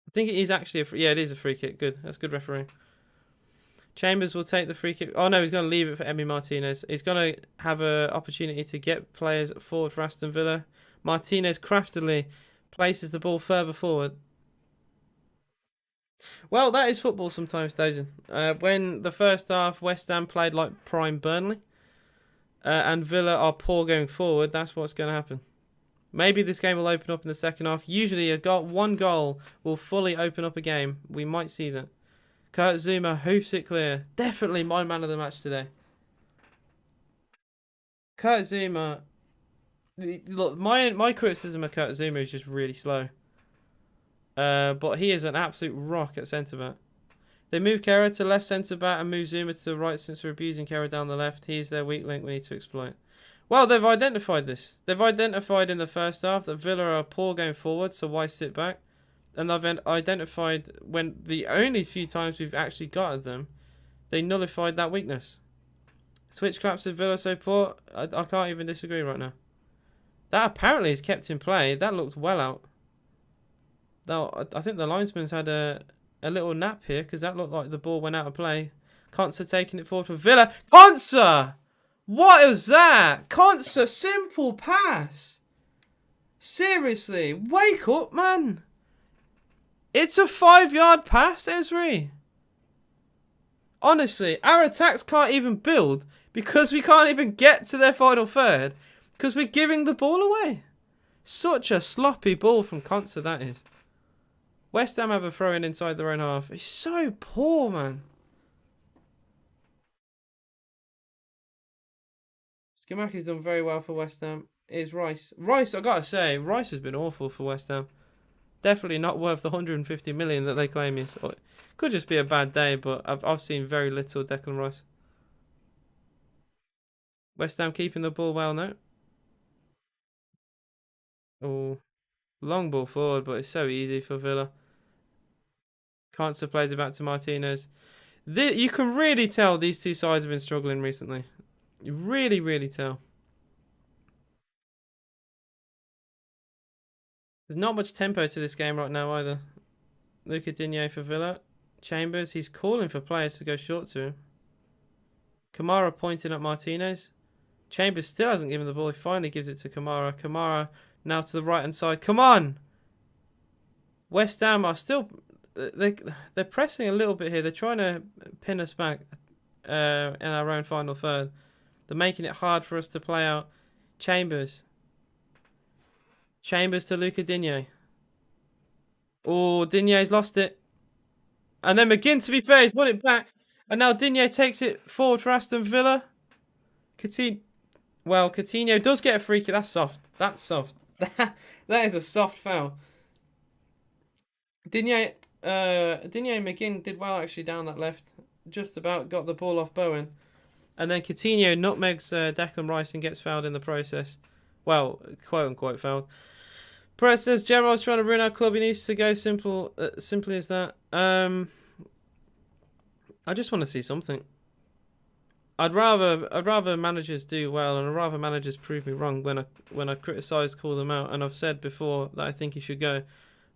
I think it is actually a free... Yeah, it is a free kick. Good. That's good refereeing. Chambers will take the free kick. Oh, no, he's going to leave it for Emi Martinez. He's going to have an opportunity to get players forward for Aston Villa. Martinez craftily places the ball further forward. Well, that is football sometimes, Dazen. When the first half, West Ham played like prime Burnley, and Villa are poor going forward, that's what's going to happen. Maybe this game will open up in the second half. Usually, one goal will fully open up a game. We might see that. Kurt Zuma hoofs it clear. Definitely my man of the match today. Kurt Zuma. Look, my criticism of Kurt Zuma is just really slow. But he is an absolute rock at centre-back. They move Kera to left centre-back and move Zuma to the right since we're abusing Kera down the left. He's their weak link we need to exploit. Well, they've identified this. They've identified in the first half that Villa are poor going forward, so why sit back? And they've identified when the only few times we've actually got at them, they nullified that weakness. Switch claps of Villa so poor, I can't even disagree right now. That apparently is kept in play. That looks well out. Now, I think the linesman's had a little nap here because that looked like the ball went out of play. Konsa taking it forward for Villa. Konsa! What is that? Konsa, simple pass. Seriously, wake up, man. It's a 5-yard pass, Esri. Honestly, our attacks can't even build because we can't even get to their final third because we're giving the ball away. Such a sloppy ball from Konsa, that is. West Ham have a throw-in inside their own half. It's so poor, man. Skamaki's done very well for West Ham. It's Rice. Rice, I gotta say, Rice has been awful for West Ham. Definitely not worth the 150 million that they claim he is. It could just be a bad day, but I've seen very little Declan Rice. West Ham keeping the ball well now. Oh, long ball forward, but it's so easy for Villa. Cancer plays it back to Martinez. You can really tell these two sides have been struggling recently. You really, really tell. There's not much tempo to this game right now either. Luca Digne for Villa. Chambers, he's calling for players to go short to him. Kamara pointing at Martinez. Chambers still hasn't given the ball. He finally gives it to Kamara. Kamara now to the right-hand side. Come on! West Ham are still... They're pressing a little bit here. They're trying to pin us back in our own final third. They're making it hard for us to play out. Chambers. Chambers to Luca Digne. Oh, Digne's lost it. And then McGinn, to be fair, he's won it back. And now Digne takes it forward for Aston Villa. Coutinho does get a free kick. That's soft. That's soft. That is a soft foul. Digne and McGinn did well actually down that left. Just about got the ball off Bowen. And then Coutinho nutmegs Declan Rice and gets fouled in the process. Well, quote-unquote fouled. Perez says, Gerard's trying to ruin our club. He needs to go simply as that. I just want to see something. I'd rather managers do well, and I'd rather managers prove me wrong when I criticise, call them out. And I've said before that I think he should go.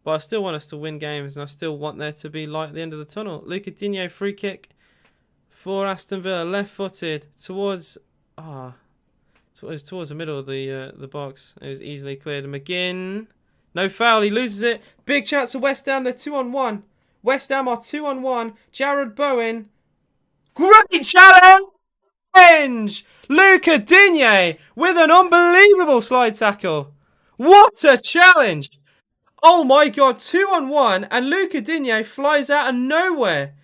But I still want us to win games, and I still want there to be light at the end of the tunnel. Luca Digne, free kick for Aston Villa, left-footed towards towards the middle of the box. It was easily cleared. And McGinn No foul. He loses it. Big chance to West Ham. They're 2-on-1. West Ham are 2-on-1. Jared Bowen. Great challenge! Luca Digne with an unbelievable slide tackle. What a challenge! Oh my god, 2-on-1, and Luca Digne flies out of nowhere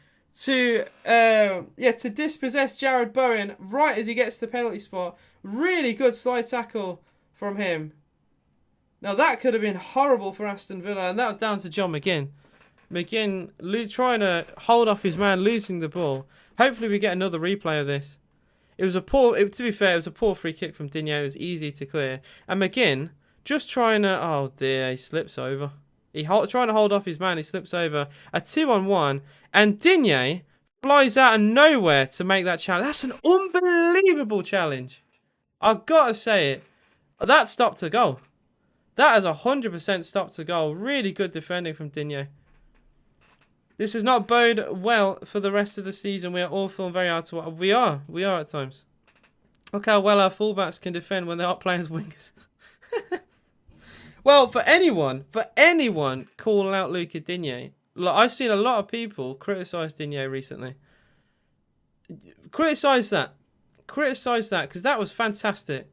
to to dispossess Jared Bowen right as he gets to the penalty spot. Really good slide tackle from him. Now that could have been horrible for Aston Villa, and that was down to John McGinn. McGinn trying to hold off his man, losing the ball. Hopefully we get another replay of this. It was a poor, to be fair, it was a poor free kick from Digne. It was easy to clear. And McGinn just trying to, oh dear, he slips over. Trying to hold off his man, he slips over. A 2-on-1, and Digne flies out of nowhere to make that challenge. That's an unbelievable challenge. I've got to say it. That stopped a goal. That is 100% stopped a goal. Really good defending from Digne. This does not bode well for the rest of the season. We are awful and very hard to watch. We are at times. Look how well our fullbacks can defend when they aren't playing as wingers. Well, for anyone calling out Luca Digne, look, I've seen a lot of people criticise Digne recently. Criticise that, because that was fantastic.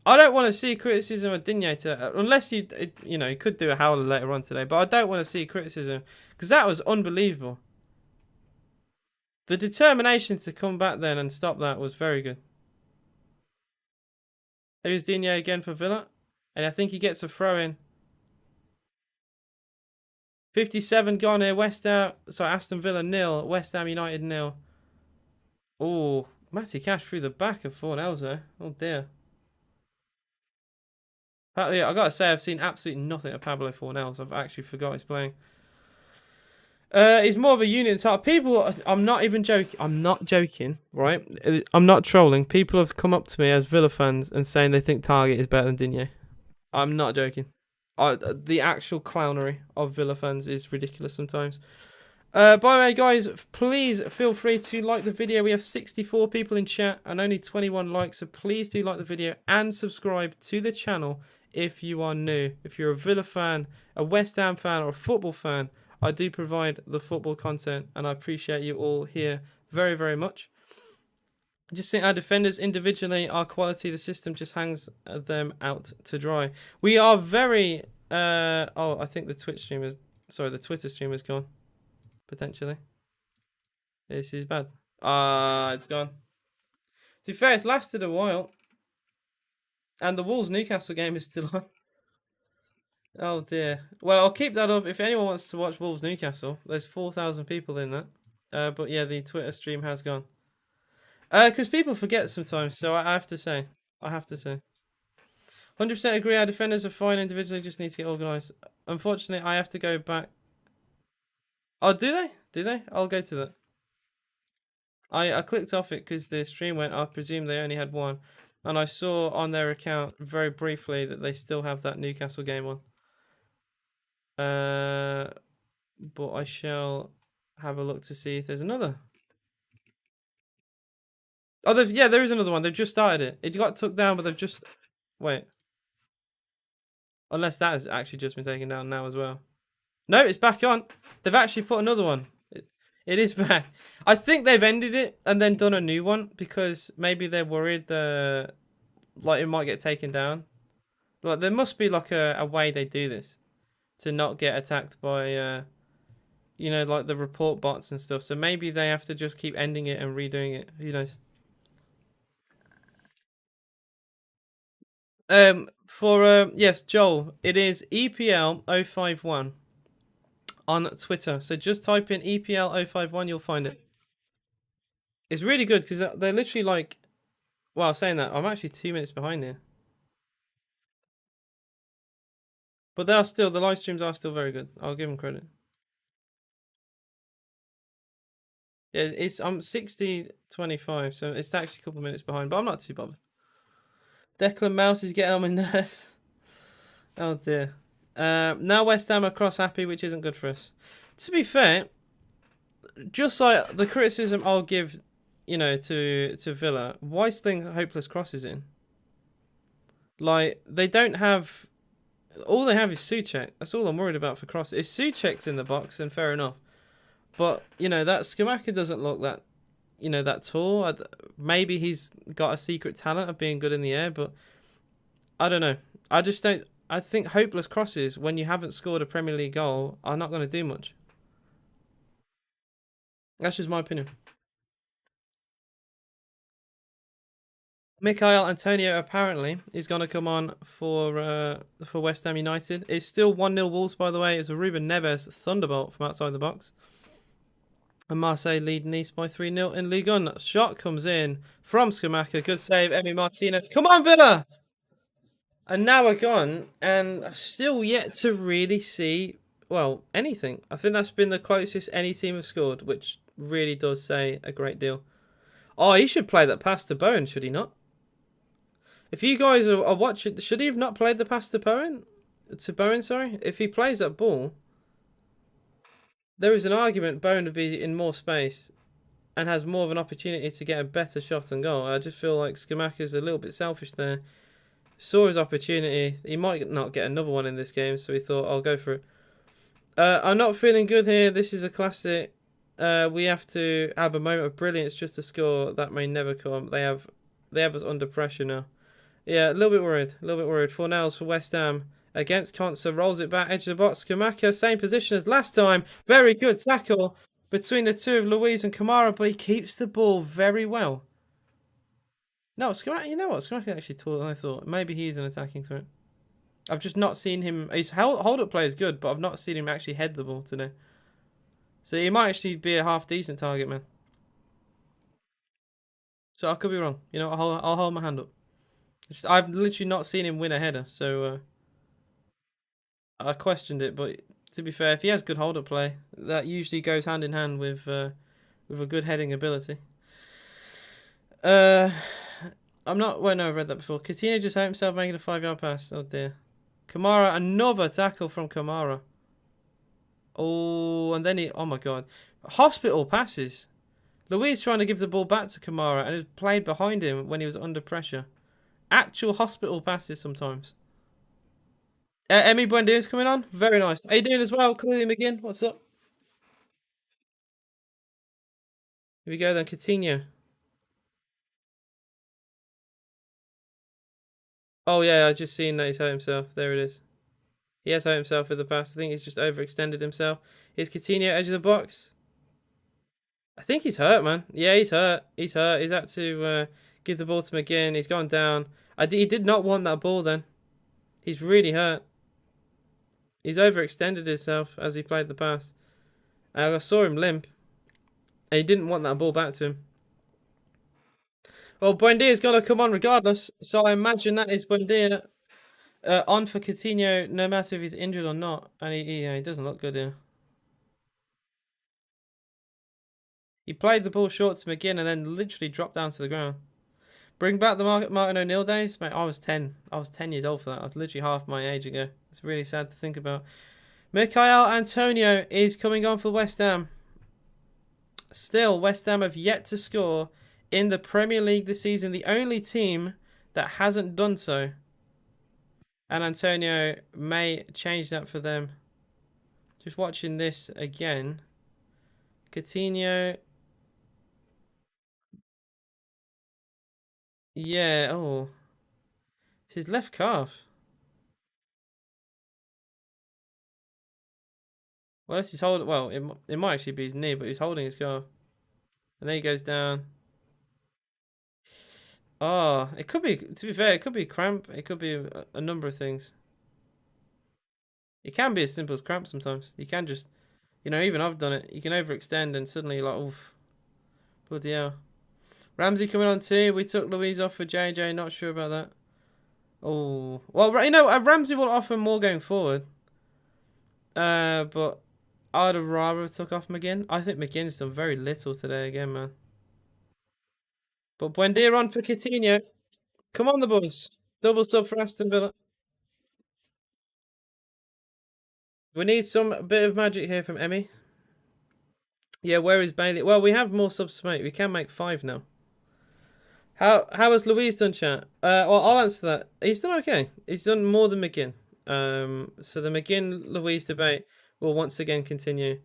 I don't want to see criticism of Digne today, unless he could do a howler later on today. But I don't want to see criticism because that was unbelievable. The determination to come back then and stop that was very good. There's Digne again for Villa, and I think he gets a throw in. 57 gone here. Aston Villa 0, West Ham United 0. Oh, Matty Cash through the back of Fornells there. Oh dear. Yeah, I gotta say, I've seen absolutely nothing of Pablo Fornells. I've actually forgot he's playing. He's more of a unit type. People, I'm not even joking. I'm not joking, right? I'm not trolling. People have come up to me as Villa fans and saying they think Target is better than Digne. I'm not joking. The actual clownery of Villa fans is ridiculous sometimes. By the way, guys, please feel free to like the video. We have 64 people in chat and only 21 likes, so please do like the video and subscribe to the channel if you are new. If you're a Villa fan, a West Ham fan, or a football fan, I do provide the football content, and I appreciate you all here very, very much. I just think our defenders individually are quality. The system just hangs them out to dry. We are very... I think the Twitter stream is gone. Potentially. This is bad. It's gone. To be fair, it's lasted a while. And the Wolves-Newcastle game is still on. Oh dear. Well, I'll keep that up. If anyone wants to watch Wolves-Newcastle, there's 4,000 people in that. But yeah, the Twitter stream has gone. Because people forget sometimes, so I have to say. 100% agree, our defenders are fine individually, just need to get organised. Unfortunately, I have to go back. Oh, do they? Do they? I'll go to that. I clicked off it because the stream went. I presume they only had one. And I saw on their account very briefly that they still have that Newcastle game on. But I shall have a look to see if there's another. Oh, yeah, there is another one. They've just started it. It got took down, but they've just... Wait. Unless that has actually just been taken down now as well. No, it's back on. They've actually put another one. It is back. I think they've ended it and then done a new one because maybe they're worried like it might get taken down. Like there must be like a way they do this to not get attacked by like the report bots and stuff. So maybe they have to just keep ending it and redoing it. Who knows? Yes, Joel, it is EPL051 on Twitter. So just type in EPL051, you'll find it. It's really good because they're literally like, well, saying that, I'm actually 2 minutes behind here. But they are still, the live streams are still very good. I'll give them credit. Yeah, I'm 60-25, so it's actually a couple of minutes behind, but I'm not too bothered. Declan Mouse is getting on my nerves. Oh dear. Now West Ham are cross happy, which isn't good for us. To be fair, just like the criticism I'll give, to Villa, why sling hopeless crosses in? Like they don't have All they have is Souček. That's all I'm worried about for cross. If Souček's in the box, then fair enough. But that Skamaka doesn't look that that tall. Maybe he's got a secret talent of being good in the air, but I don't know. I just don't. I think hopeless crosses when you haven't scored a Premier League goal are not going to do much. That's just my opinion. Mikhail Antonio apparently is going to come on for West Ham United. It's still 1-0 Wolves, by the way. It's a Ruben Neves thunderbolt from outside the box. And Marseille lead Nice by 3-0 in Ligue 1. Shot comes in from Skamaka. Good save, Emi Martinez. Come on, Villa! And now we're gone, and still yet to really see, well, anything. I think that's been the closest any team have scored, which really does say a great deal. Oh, he should play that pass to Bowen, should he not? If you guys are watching, should he have not played the pass to Bowen? To Bowen, sorry? If he plays that ball, there is an argument Bowen would be in more space and has more of an opportunity to get a better shot and goal. I just feel like Skamaka's a little bit selfish there. Saw his opportunity. He might not get another one in this game, so he thought, I'll go for it. I'm not feeling good here. This is a classic. We have to have a moment of brilliance just to score. That may never come. They have us under pressure now. Yeah, a little bit worried. A little bit worried. 4-0 for West Ham against Konsa. Rolls it back, edge of the box. Skamaka, same position as last time. Very good tackle between the two of Luiz and Kamara, but he keeps the ball very well. No, Skamaka, you know what? Skamaka actually taller than I thought. Maybe he's an attacking threat. I've just not seen him. His hold-up play is good, but I've not seen him actually head the ball today. So he might actually be a half-decent target man. So I could be wrong. I'll hold my hand up. I've literally not seen him win a header, so I questioned it. But to be fair, if he has good hold-up play, that usually goes hand in hand with a good heading ability. I'm not. Well, no, I've read that before. Coutinho just hurt himself making a 5-yard pass. Oh dear. Kamara, another tackle from Kamara. Oh, and then he. Oh my god. Hospital passes. Luiz trying to give the ball back to Kamara and it played behind him when he was under pressure. Actual hospital passes sometimes. Emi Buendia's coming on. Very nice. How you doing as well? Clearly McGinn. What's up? Here we go then. Coutinho. Oh yeah, I just seen that he's hurt himself. There it is. He has hurt himself with the pass. I think he's just overextended himself. Here's Coutinho, edge of the box. I think he's hurt, man. Yeah, he's hurt. He's hurt. He's had to give the ball to McGinn. He's gone down. He did not want that ball then. He's really hurt. He's overextended himself as he played the pass. I saw him limp. And he didn't want that ball back to him. Well, Buendia's going to come on regardless. So I imagine that is Buendia on for Coutinho, no matter if he's injured or not. And he doesn't look good here. He played the ball short to McGinn and then literally dropped down to the ground. Bring back the Martin O'Neill days? Mate, I was 10. I was 10 years old for that. I was literally half my age ago. It's really sad to think about. Mikhail Antonio is coming on for West Ham. Still, West Ham have yet to score in the Premier League this season. The only team that hasn't done so. And Antonio may change that for them. Just watching this again. Coutinho. Yeah, oh. It's his left calf. Well, that's his hold. Well, it might actually be his knee, but he's holding his calf. And then he goes down. Oh, it could be, to be fair, it could be cramp. It could be a number of things. It can be as simple as cramp sometimes. You can just, even I've done it. You can overextend and suddenly you're like, oof, bloody hell. Ramsey coming on too. We took Luiz off for JJ. Not sure about that. Oh, well, Ramsey will offer more going forward. But I'd have rather took off McGinn. I think McGinn's done very little today again, man. But Buendia on for Coutinho. Come on, the boys. Double sub for Aston Villa. We need some bit of magic here from Emmy. Yeah, where is Bailey? Well, we have more subs to make. We can make 5 now. How has Luiz done, chat? Well, I'll answer that. He's done okay. He's done more than McGinn. So the McGinn Louise debate will once again continue.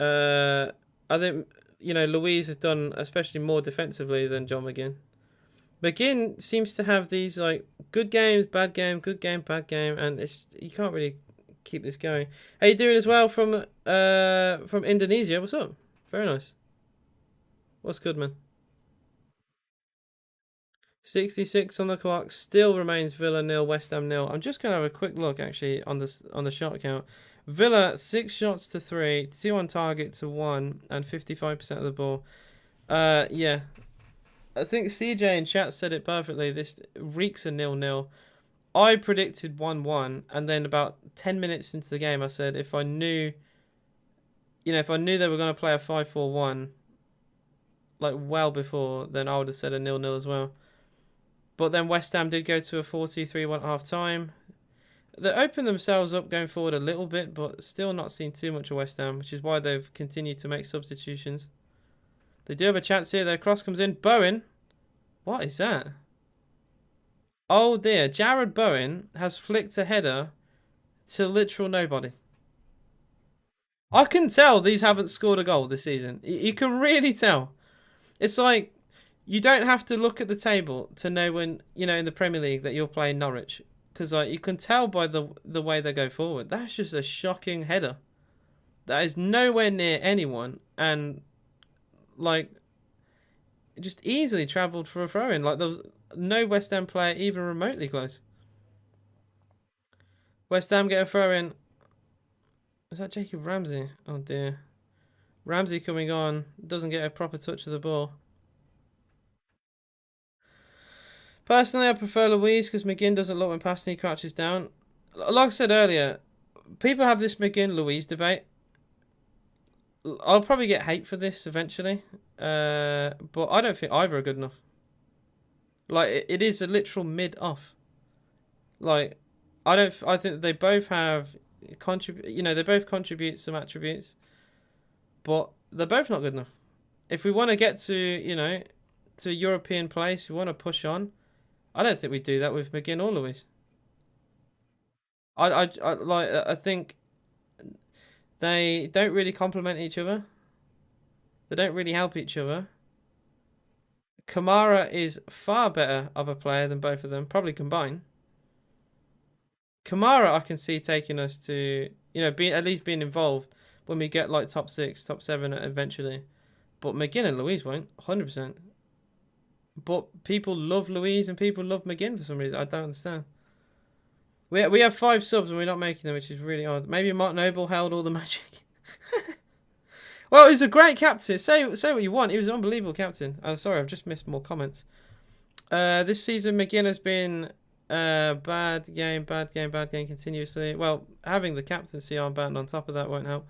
I think Louise has done especially more defensively than John McGinn. McGinn seems to have these like good games, bad game, good game, bad game, and you can't really keep this going. How you doing as well from Indonesia? What's up? Very nice. What's good, man? 66 on the clock. Still remains Villa nil, West Ham nil. I'm just gonna have a quick look actually on the shot count. Villa 6 shots to 3, 2 on target to 1, and 55% of the ball. Yeah, I think CJ in chat said it perfectly. This reeks a 0-0. I predicted 1-1, and then about 10 minutes into the game, I said if I knew, if I knew they were going to play a 5-4-1, like well before, then I would have said a 0-0 as well. But then West Ham did go to a 4-2-3-1 at half time. They opened themselves up going forward a little bit, but still not seen too much of West Ham, which is why they've continued to make substitutions. They do have a chance here. Their cross comes in. Bowen. What is that? Oh dear. Jared Bowen has flicked a header to literal nobody. I can tell these haven't scored a goal this season. You can really tell. It's like you don't have to look at the table to know when, in the Premier League that you're playing Norwich. Because you can tell by the way they go forward. That's just a shocking header. That is nowhere near anyone. And, like, just easily travelled for a throw-in. Like, there was no West Ham player even remotely close. West Ham get a throw-in. Is that Jacob Ramsey? Oh, dear. Ramsey coming on. Doesn't get a proper touch of the ball. Personally, I prefer Louise because McGinn doesn't look when passing, he crouches down. Like I said earlier, people have this McGinn-Louise debate. I'll probably get hate for this eventually, but I don't think either are good enough. Like, it is a literal mid-off. Like, I think they both have they both contribute some attributes, but they're both not good enough. If we want to get to a European place, we want to push on. I don't think we do that with McGinn or Lewis. I think they don't really complement each other. They don't really help each other. Kamara is far better of a player than both of them, probably combined. Kamara, I can see taking us to, at least being involved when we get like top 6, top 7 eventually. But McGinn and Louise won't, 100%. But people love Louise and people love McGinn for some reason. I don't understand. We have 5 subs and we're not making them, which is really odd. Maybe Mark Noble held all the magic. Well, he's a great captain. Say what you want. He was an unbelievable captain. I'm sorry, I've just missed more comments. This season, McGinn has been bad game continuously. Well, having the captaincy armband on top of that won't help.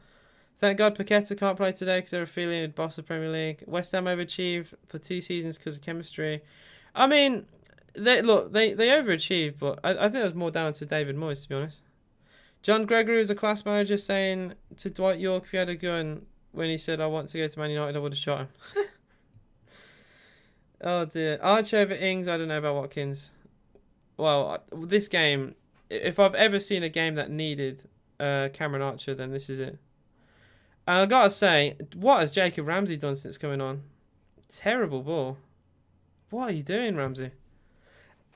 Thank God Paqueta can't play today because they're affiliated boss of the Premier League. West Ham overachieved for 2 seasons because of chemistry. I mean, they overachieved, but I think it was more down to David Moyes, to be honest. John Gregory was a class manager saying to Dwight York if he had a gun when he said, I want to go to Man United, I would have shot him. Oh dear. Archer over Ings, I don't know about Watkins. Well, this game, if I've ever seen a game that needed Cameron Archer, then this is it. And I gotta say, what has Jacob Ramsey done since coming on? Terrible ball. What are you doing, Ramsey?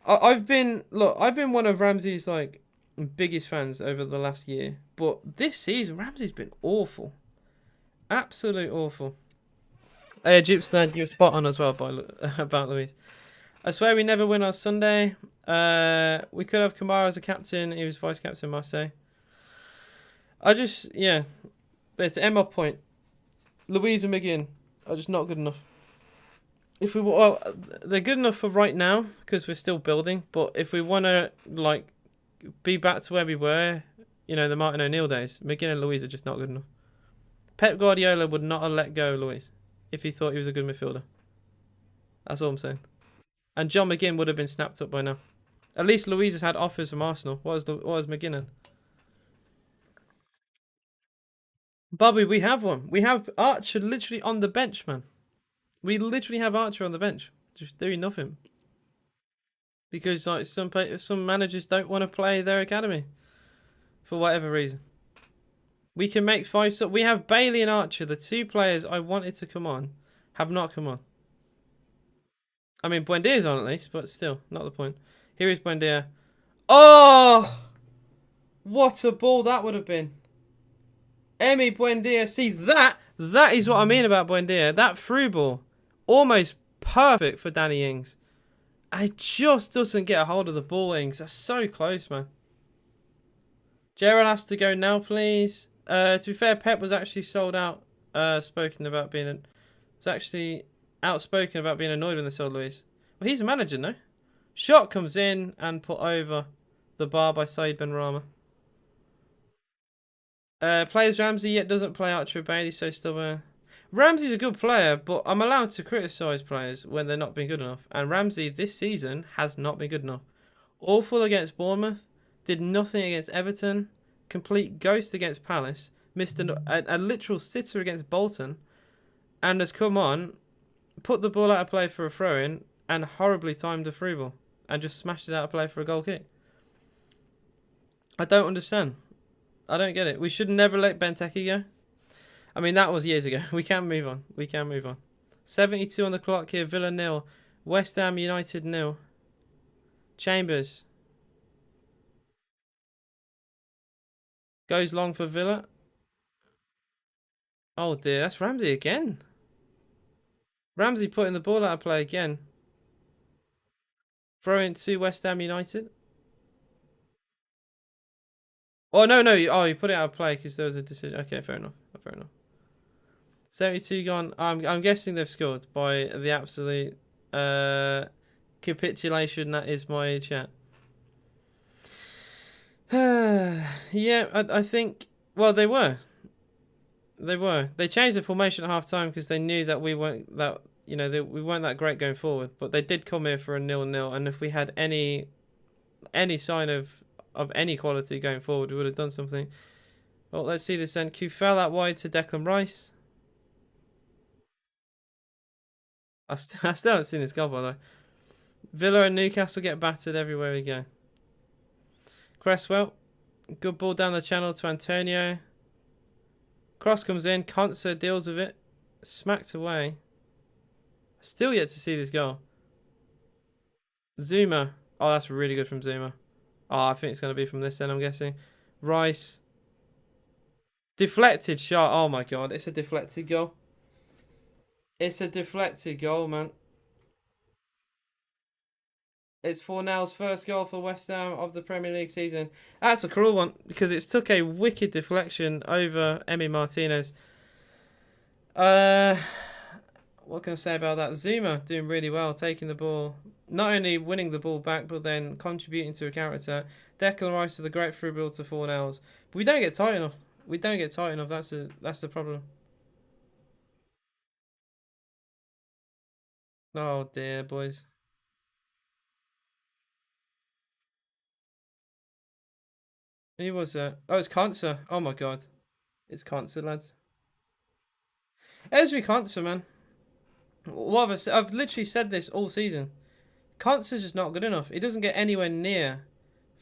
I've been one of Ramsey's like biggest fans over the last year, but this season Ramsey's been awful, absolute awful. Hey, Gypsland, you're spot on as well about Louise. I swear we never win on Sunday. We could have Kamara as a captain. He was vice captain Marseille. But to end my point, Louise and McGinn are just not good enough. They're good enough for right now because we're still building. But if we want to be back to where we were, the Martin O'Neill days, McGinn and Louise are just not good enough. Pep Guardiola would not have let go of Louise if he thought he was a good midfielder. That's all I'm saying. And John McGinn would have been snapped up by now. At least Louise has had offers from Arsenal. What was McGinn in? Bobby, we have one. We have Archer literally on the bench, man. We literally have Archer on the bench, just doing nothing. Because like some managers don't want to play their academy for whatever reason. We can make 5 sub. We have Bailey and Archer, the 2 players I wanted to come on, have not come on. I mean, Buendia's on at least, but still, not the point. Here is Buendia. Oh! What a ball that would have been. Emi Buendia. See, that is what I mean about Buendia. That through ball. Almost perfect for Danny Ings. It just doesn't get a hold of the ball, Ings. That's so close, man. Gerald has to go now, please. To be fair, Pep was actually sold out. Spoken about being... was actually outspoken about being annoyed when they sold Luis. Well, he's a manager, no? Shot comes in and put over the bar by Said Benrahma. Plays Ramsey, yet doesn't play Archer Bailey, so still... Ramsey's a good player, but I'm allowed to criticise players when they're not being good enough. And Ramsey this season has not been good enough. Awful against Bournemouth. Did nothing against Everton. Complete ghost against Palace. Missed a literal sitter against Bolton. And has come on, put the ball out of play for a throw-in, and horribly timed a through ball. And just smashed it out of play for a goal kick. I don't understand. I don't get it. We should never let Benteke go. I mean, that was years ago. We can move on. We can move on. 72 on the clock here. Villa 0. West Ham United 0. Chambers. Goes long for Villa. Oh dear, that's Ramsey again. Ramsey putting the ball out of play again. Throw into West Ham United. Oh, no. Oh, you put it out of play because there was a decision. Okay, fair enough. Fair enough. 72 gone. I'm guessing they've scored by the absolute capitulation that is my chat. Yeah, I think... Well, they were. They changed the formation at half time because they knew that we weren't that... You know, we weren't that great going forward. But they did come here for a 0-0. And if we had any sign of any quality going forward, we would have done something. Well, let's see this then. Kufel out wide to Declan Rice. I still haven't seen this goal, by the way. Villa and Newcastle get battered everywhere we go. Cresswell. Good ball down the channel to Antonio. Cross comes in. Konsa deals with it. Smacked away. Still yet to see this goal. Zuma. Oh, that's really good from Zuma. Oh, I think it's going to be from this then, I'm guessing. Rice. Deflected shot. Oh, my God. It's a deflected goal. It's a deflected goal, man. It's Fornell's first goal for West Ham of the Premier League season. That's a cruel one because it's took a wicked deflection over Emi Martinez. What can I say about that? Zuma doing really well, taking the ball. Not only winning the ball back, but then contributing to a counter-attack. Declan Rice with a great through ball to Fornells. But we don't get tight enough. That's the problem. Oh dear, boys. Who was that? Oh, it's Konsa. Oh my God. It's Konsa, lads. Ezri Konsa, man. What have I said? I've literally said this all season. Konsa's just not good enough. He doesn't get anywhere near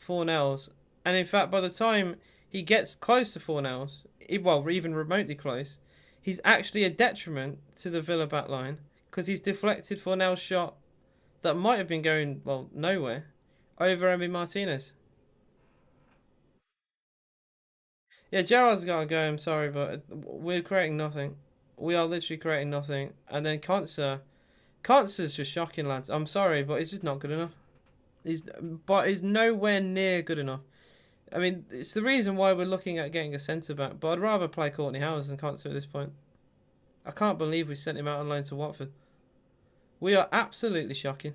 Fornells. And in fact, by the time he gets close to Fornells, well, even remotely close, he's actually a detriment to the Villa backline because he's deflected Fornell's shot that might have been going, well, nowhere, over Emi Martinez. Yeah, Gerard's got to go, I'm sorry, but we're creating nothing. We are literally creating nothing. And then Konsa's just shocking, lads. I'm sorry, but he's just not good enough. He's nowhere near good enough. I mean, it's the reason why we're looking at getting a centre-back, but I'd rather play Courtney Howes than Konsa at this point. I can't believe we sent him out on loan to Watford. We are absolutely shocking.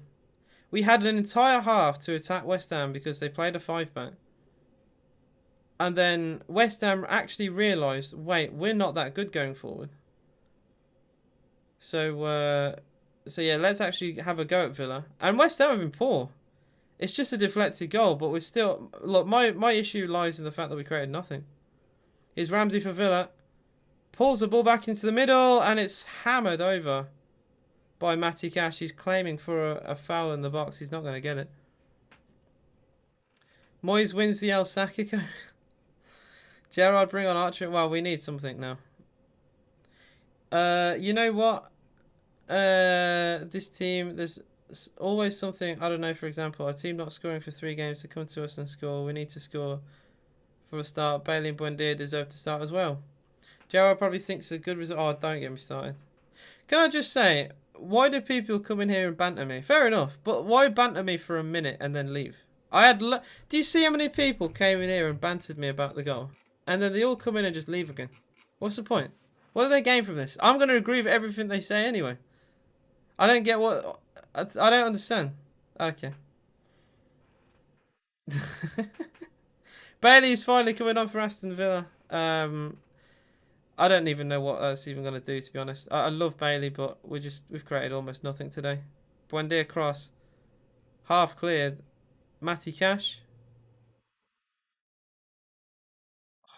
We had an entire half to attack West Ham because they played a 5-back. And then West Ham actually realised, wait, we're not that good going forward. So yeah, let's actually have a go at Villa. And West Ham have been poor. It's just a deflected goal, but we're still... Look, my issue lies in the fact that we created nothing. Here's Ramsey for Villa. Pulls the ball back into the middle, and it's hammered over by Matty Cash. He's claiming for a foul in the box. He's not going to get it. Moyes wins the El Sacico. Gerrard bring on Archer. Well, we need something now. You know what? This team, there's always something. I don't know. For example, a team not scoring for 3 games to come to us and score. We need to score for a start. Bailey and Buendia deserve to start as well. Gerrard probably thinks a good result. Oh, don't get me started. Can I just say, why do people come in here and banter me? Fair enough, but why banter me for a minute and then leave? Do you see how many people came in here and bantered me about the goal? And then they all come in and just leave again. What's the point? What do they gain from this? I'm going to agree with everything they say anyway. I don't get what... I don't understand. Okay. Bailey's finally coming on for Aston Villa. I don't even know what that's even going to do, to be honest. I love Bailey, but we've created almost nothing today. Buendia cross. Half cleared. Matty Cash.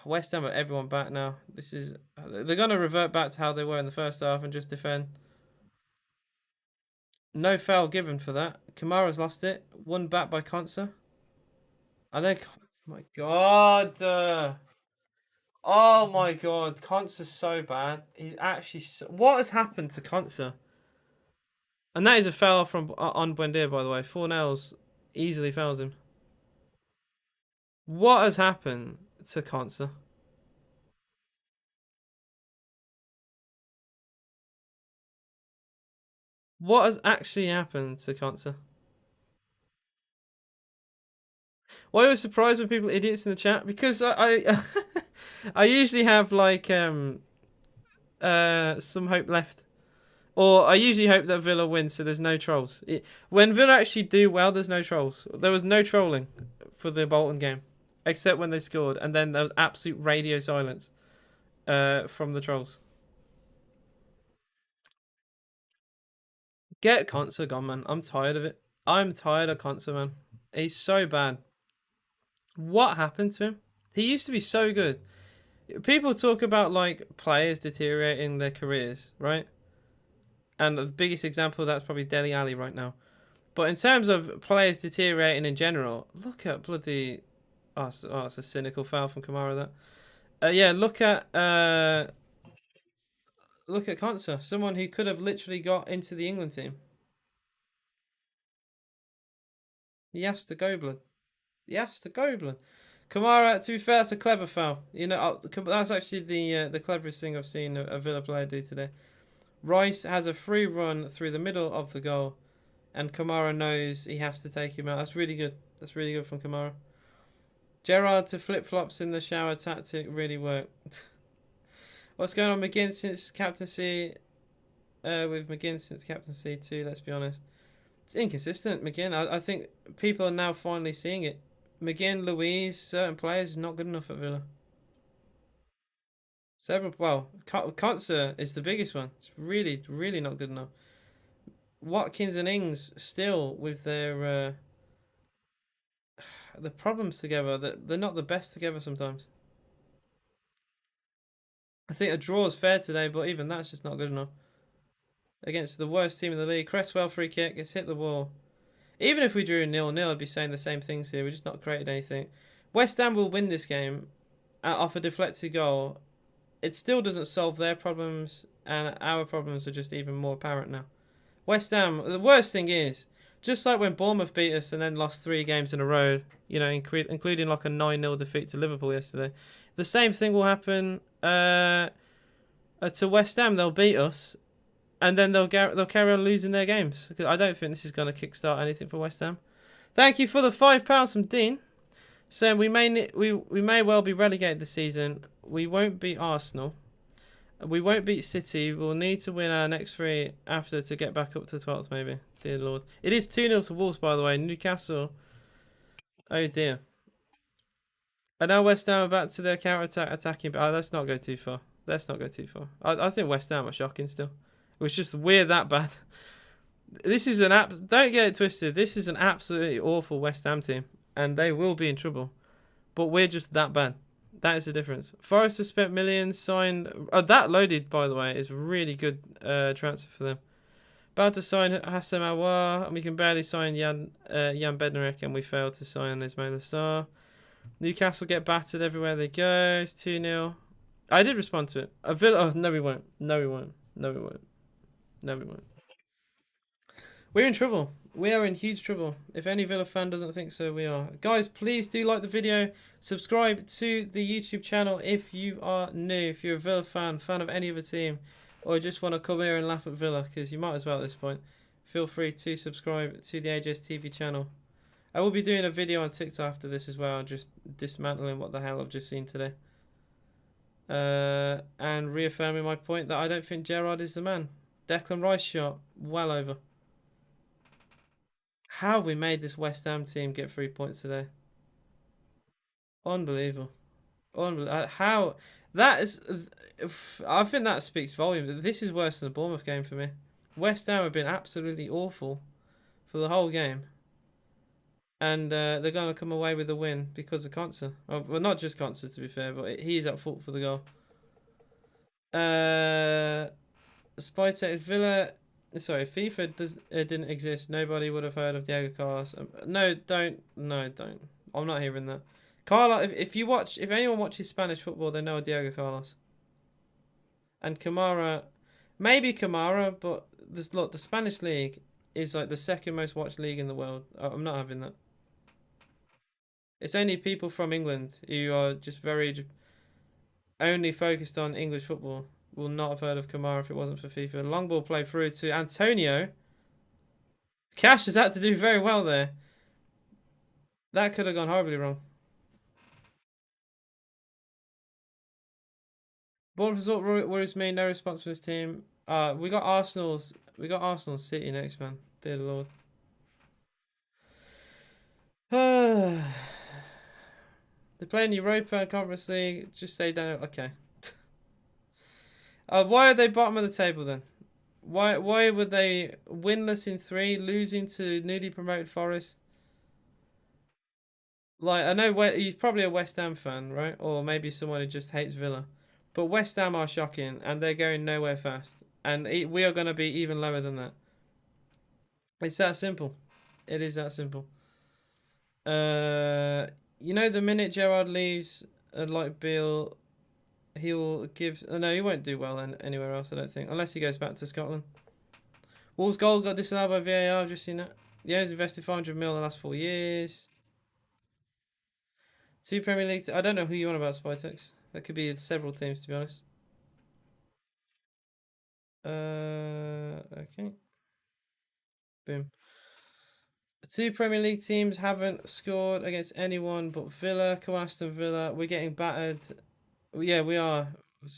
West Ham are everyone back now. They're going to revert back to how they were in the first half and just defend. No foul given for that. Kamara's lost it. One back by Konsa. I think... Oh my God. Oh my God. Konsa's so bad. He's actually... What has happened to Konsa? And that is a foul from on Buendia, by the way. 4-0 easily fouls him. What has happened to Konsa? What has actually happened to Konsa? Why was surprised when people are idiots in the chat? Because I usually have like some hope left. Or I usually hope that Villa wins, so there's no trolls. When Villa actually do well, there's no trolls. There was no trolling for the Bolton game, except when they scored, and then there was absolute radio silence from the trolls. Get Konsa gone, man. I'm tired of it. I'm tired of Konsa, man. He's so bad. What happened to him? He used to be so good. People talk about like players deteriorating their careers, right? And the biggest example of that's probably Dele Alli right now. But in terms of players deteriorating in general, look at bloody... Oh, it's a cynical foul from Kamara, that. Yeah, look at Konsa. Someone who could have literally got into the England team. He has to go, blood. He has to go, blood. Kamara, to be fair, that's a clever foul. You know, that's actually the cleverest thing I've seen a Villa player do today. Rice has a free run through the middle of the goal, and Kamara knows he has to take him out. That's really good. That's really good from Kamara. Gerrard to flip-flops in the shower tactic really worked. What's going on, McGinn, since captaincy? With McGinn since captaincy too, let's be honest. It's inconsistent, McGinn. I think people are now finally seeing it. McGinn, Louise, certain players not good enough at Villa. Konsa is the biggest one. It's really, really not good enough. Watkins and Ings still with their the problems together. They're not the best together sometimes. I think a draw is fair today, but even that's just not good enough. Against the worst team in the league. Cresswell free kick. It's hit the wall. Even if we drew 0-0, I'd be saying the same things here. We're just not created anything. West Ham will win this game off a deflected goal. It still doesn't solve their problems, and our problems are just even more apparent now. West Ham, the worst thing is, just like when Bournemouth beat us and then lost 3 games in a row, you know, including like a 9-0 defeat to Liverpool yesterday, the same thing will happen to West Ham. They'll beat us, and then they'll carry on losing their games. Because I don't think this is going to kickstart anything for West Ham. Thank you for the £5 from Dean, saying we may well be relegated this season. We won't beat Arsenal. We won't beat City. We'll need to win our next 3 after to get back up to 12th, maybe. Dear Lord. It is 2-0 to Wolves, by the way. Newcastle. Oh, dear. And now West Ham are back to their counter-attack attacking. Oh, let's not go too far. Let's not go too far. I think West Ham are shocking still. It was just weird that bad. This is don't get it twisted. This is an absolutely awful West Ham team. And they will be in trouble. But we're just that bad. That is the difference. Forest has spent millions, signed... Oh, that loaded, by the way, is a really good transfer for them. About to sign Hassan Aouar, and we can barely sign Jan Bednarek, and we failed to sign Ismail Assar. Newcastle get battered everywhere they go. It's 2-0. I did respond to it. Villa. Oh, no, we won't. No, we won't. No, we won't. No, we won't. We're in trouble. We are in huge trouble. If any Villa fan doesn't think so, we are. Guys, please do like the video. Subscribe to the YouTube channel if you are new. If you're a Villa fan of any other team, or just want to come here and laugh at Villa, because you might as well at this point, feel free to subscribe to the AJS TV channel. I will be doing a video on TikTok after this as well, just dismantling what the hell I've just seen today. And reaffirming my point that I don't think Gerrard is the man. Declan Rice shot, well over. How have we made this West Ham team get 3 points today? Unbelievable. Unbelievable. How that is, I think that speaks volumes. This is worse than the Bournemouth game for me. West Ham have been absolutely awful for the whole game. And they're going to come away with a win because of Conser. Well, not just Conser, to be fair, but he's at fault for the goal. Spytech Villa. Sorry, FIFA didn't exist. Nobody would have heard of Diego Carlos. No, don't. I'm not hearing that. Carlos, if anyone watches Spanish football, they know Diego Carlos. And Kamara, maybe Kamara, but the Spanish league is like the second most watched league in the world. I'm not having that. It's only people from England who are just very only focused on English football will not have heard of Kamara if it wasn't for FIFA. Long ball play through to Antonio. Cash has had to do very well there. That could have gone horribly wrong. Ball result worries me. No response from this team. We got Arsenal City next, man. Dear Lord. They're playing Europa Conference League. Just say don't. Okay. Why are they bottom of the table then? Why were they winless in 3, losing to newly promoted Forest? Like, I know he's probably a West Ham fan, right? Or maybe someone who just hates Villa. But West Ham are shocking, and they're going nowhere fast. And we are going to be even lower than that. It's that simple. It is that simple. You know, the minute Gerrard leaves, like Bill, he'll give. No, he won't do well anywhere else, I don't think, unless he goes back to Scotland. Wolves' goal got disallowed by VAR. I've just seen that. The owners invested 500 mil in the last 4 years. 2 Premier League. I don't know who you want about Spytex. That could be several teams, to be honest. Okay. Boom. 2 Premier League teams haven't scored against anyone but Villa. Come on, Aston Villa. We're getting battered. Yeah, we are.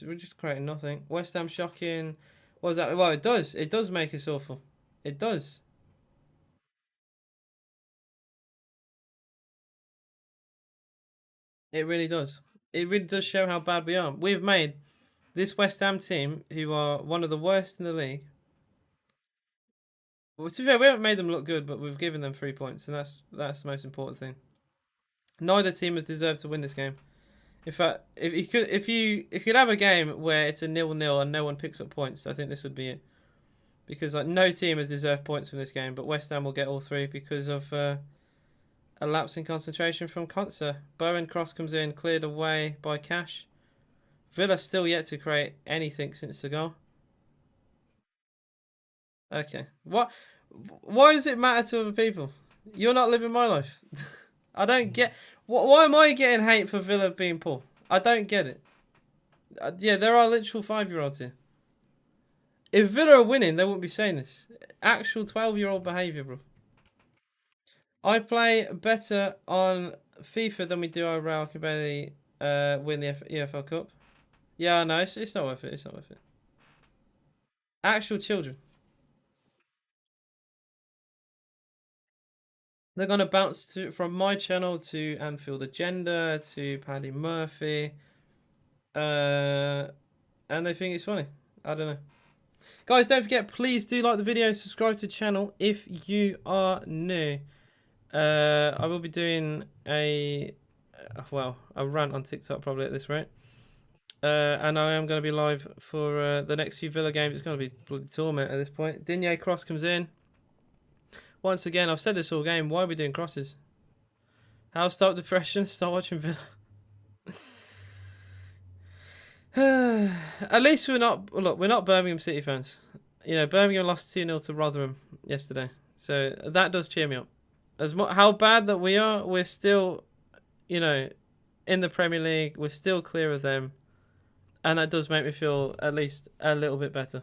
We're just creating nothing. West Ham shocking. What was that? Well, it does. It does make us awful. It does. It really does. It really does show how bad we are. We've made this West Ham team, who are one of the worst in the league. Well, to be fair, we haven't made them look good, but we've given them 3 points, and that's the most important thing. Neither team has deserved to win this game. In fact, if you could have a game where it's a 0-0 and no one picks up points, I think this would be it. Because like no team has deserved points from this game, but West Ham will get all 3 because of a lapse in concentration from Conser. Bowen cross comes in, cleared away by Cash. Villa still yet to create anything since the goal. Okay. What? Why does it matter to other people? You're not living my life. I don't get. Why am I getting hate for Villa being poor? I don't get it. Yeah, there are literal 5-year-olds here. If Villa are winning, they wouldn't be saying this. Actual 12-year-old behaviour, bro. I play better on FIFA than we do on Real Cabelli win the EFL Cup. Yeah, no, it's not worth it. It's not worth it. Actual children. They're going to bounce from my channel to Anfield Agenda to Paddy Murphy. And they think it's funny. I don't know. Guys, don't forget, please do like the video, subscribe to the channel if you are new. I will be doing a rant on TikTok probably at this rate. And I am going to be live for the next few Villa games. It's going to be bloody torment at this point. Digne cross comes in. Once again, I've said this all game. Why are we doing crosses? How stop depression? Start watching Villa. At least we're not. Look, we're not Birmingham City fans. You know, Birmingham lost 2-0 to Rotherham yesterday, so that does cheer me up. How bad that we are, we're still, you know, in the Premier League. We're still clear of them, and that does make me feel at least a little bit better.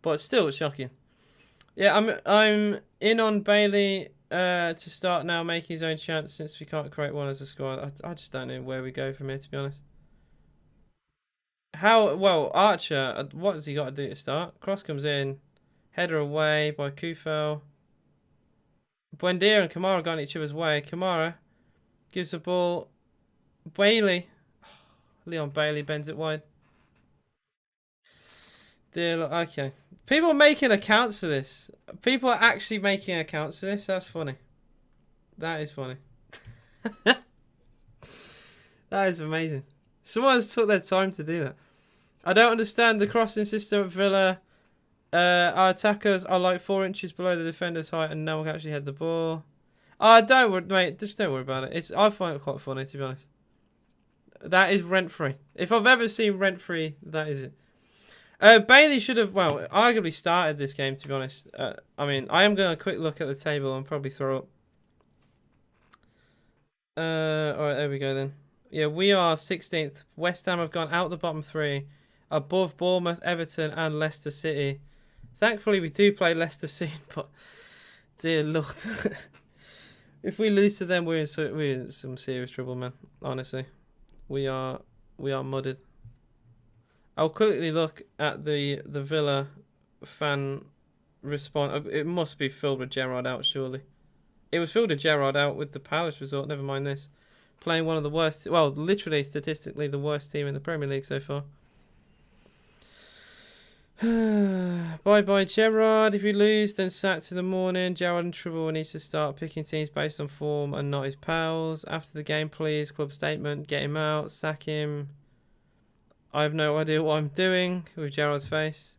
But still, it's shocking. Yeah, I'm in on Bailey to start now making his own chance since we can't create one as a squad. I just don't know where we go from here, to be honest. Archer, what has he got to do to start? Cross comes in, header away by Kufel. Buendia and Kamara got in each other's way. Kamara gives the ball. Bailey. Leon Bailey bends it wide. Okay. People are making accounts for this. People are actually making accounts for this. That's funny. That is funny. That is amazing. Someone's took their time to do that. I don't understand the crossing system at Villa. Our attackers are like 4 inches below the defender's height and no one can actually head the ball. Don't worry, mate. Just don't worry about it. I find it quite funny, to be honest. That is rent-free. If I've ever seen rent-free, that is it. Bailey should have, arguably started this game, to be honest. I mean, I am going to quick look at the table and probably throw up. Alright, there we go then. Yeah, we are 16th. West Ham have gone out the bottom 3. Above Bournemouth, Everton and Leicester City. Thankfully, we do play Leicester soon, but dear Lord. If we lose to them, we're in some serious trouble, man. Honestly. We are mudded. I'll quickly look at the Villa fan response. It must be filled with Gerrard out, surely. It was filled with Gerrard out with the Palace result. Never mind this. Playing one of the worst, well, literally statistically the worst team in the Premier League so far. Bye Gerrard. If you lose, then sacked in the morning. Gerrard in trouble and needs to start picking teams based on form and not his pals. After the game, please. Club statement. Get him out. Sack him. I have no idea what I'm doing with Gerrard's face.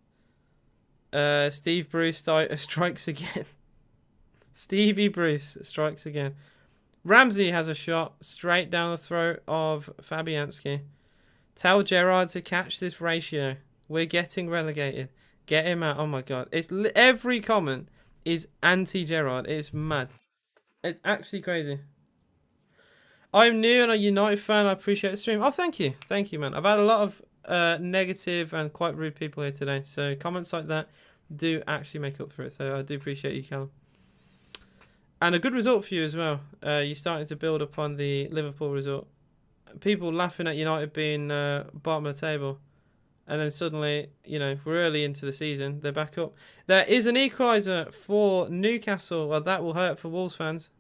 Steve Bruce strikes again. Stevie Bruce strikes again. Ramsey has a shot straight down the throat of Fabianski. Tell Gerrard to catch this ratio. We're getting relegated. Get him out. Oh my god. Every comment is anti-Gerrard. It's mad. It's actually crazy. I'm new and a United fan. I appreciate the stream. Oh, thank you. Thank you, man. I've had a lot of negative and quite rude people here today. So comments like that do actually make up for it. So I do appreciate you, Callum. And a good result for you as well. You're starting to build upon the Liverpool result. People laughing at United being bottom of the table. And then suddenly, you know, we're early into the season. They're back up. There is an equaliser for Newcastle. Well, that will hurt for Wolves fans.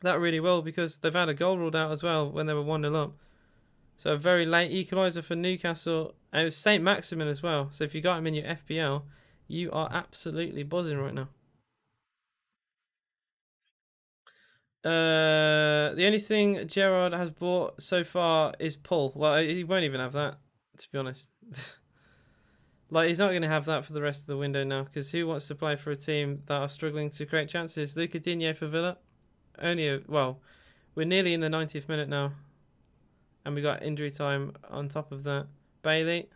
That really will, because they've had a goal ruled out as well when they were 1-0 up. So a very late equaliser for Newcastle. And it was St. Maximin as well. So if you got him in your FPL, you are absolutely buzzing right now. The only thing Gerrard has bought so far is Pull. Well, he won't even have that, to be honest. Like, he's not going to have that for the rest of the window now, because who wants to play for a team that are struggling to create chances? Luca Digne for Villa. We're nearly in the 90th minute now, and we got injury time on top of that. Bailey.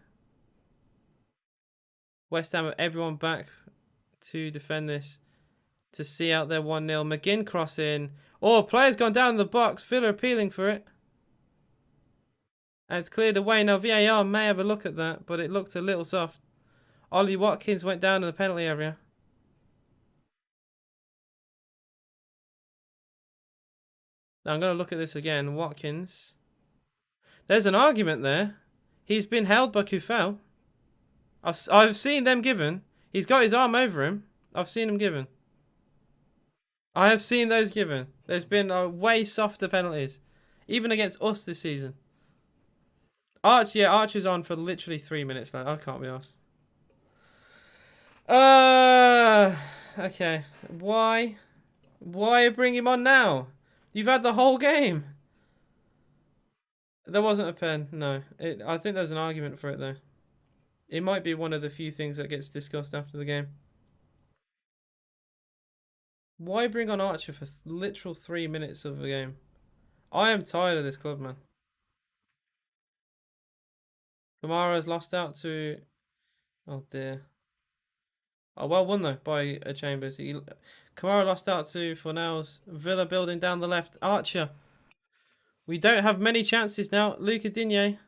West Ham have everyone back to defend this, to see out their 1-0. McGinn crossing. Oh, player's gone down the box. Villa appealing for it. And it's cleared away. Now, VAR may have a look at that, but it looked a little soft. Ollie Watkins went down in the penalty area. Now, I'm going to look at this again. Watkins. There's an argument there. He's been held by Kufel. I've seen them given. He's got his arm over him. I've seen him given. I have seen those given. There's been way softer penalties, even against us this season. Archer's on for literally 3 minutes now. I can't be arsed. Okay. Why bring him on now? You've had the whole game. There wasn't a pen. No, I think there's an argument for it though. It might be one of the few things that gets discussed after the game. Why bring on Archer for literal 3 minutes of the game? I am tired of this club, man. Kamara's lost out to. Oh dear. Oh, well won though by Chambers. Kamara lost out to Fornals. Villa building down the left. Archer. We don't have many chances now. Luca Digne.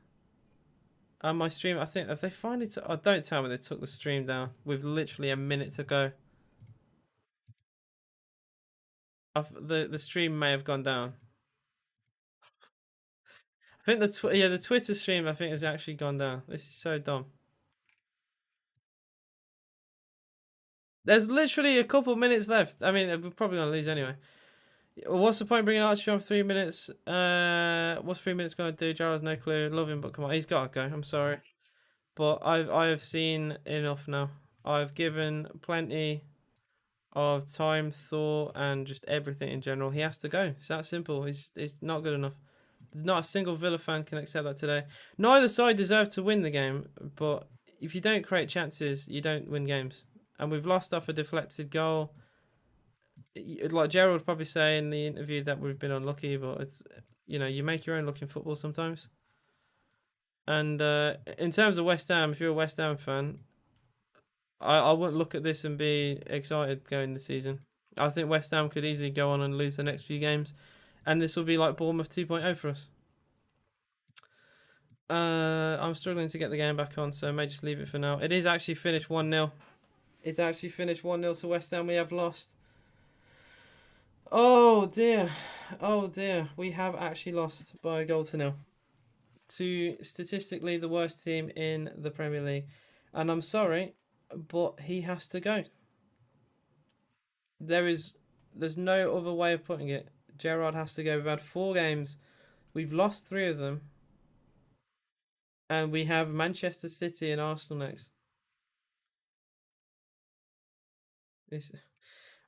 And my stream, I think, have they finally... oh, don't tell me they took the stream down with literally a minute to go. The stream may have gone down. I think the Twitter stream, I think, has actually gone down. This is so dumb. There's literally a couple minutes left. I mean, we're probably going to lose anyway. What's the point bringing Archie on for 3 minutes? What's 3 minutes going to do? Jarrell's no clue. Love him, but come on. He's got to go. I'm sorry. But I have seen enough now. I've given plenty of time, thought, and just everything in general. He has to go. It's that simple. It's not good enough. Not a single Villa fan can accept that today. Neither side deserve to win the game, but if you don't create chances, you don't win games. And we've lost off a deflected goal. Like Gerald would probably say in the interview that we've been unlucky, but it's, you know, you make your own luck in football sometimes. And in terms of West Ham, if you're a West Ham fan, I wouldn't look at this and be excited going the season. I think West Ham could easily go on and lose the next few games, and this will be like Bournemouth 2.0 for us. I'm struggling to get the game back on, so I may just leave it for now. It is actually finished 1-0. It's actually finished 1-0 to West Ham. We have lost. Oh dear. Oh dear. We have actually lost by a goal to nil to statistically the worst team in the Premier League. And I'm sorry, but he has to go. There's no other way of putting it. Gerrard has to go. We've had 4 games. We've lost 3 of them. And we have Manchester City and Arsenal next.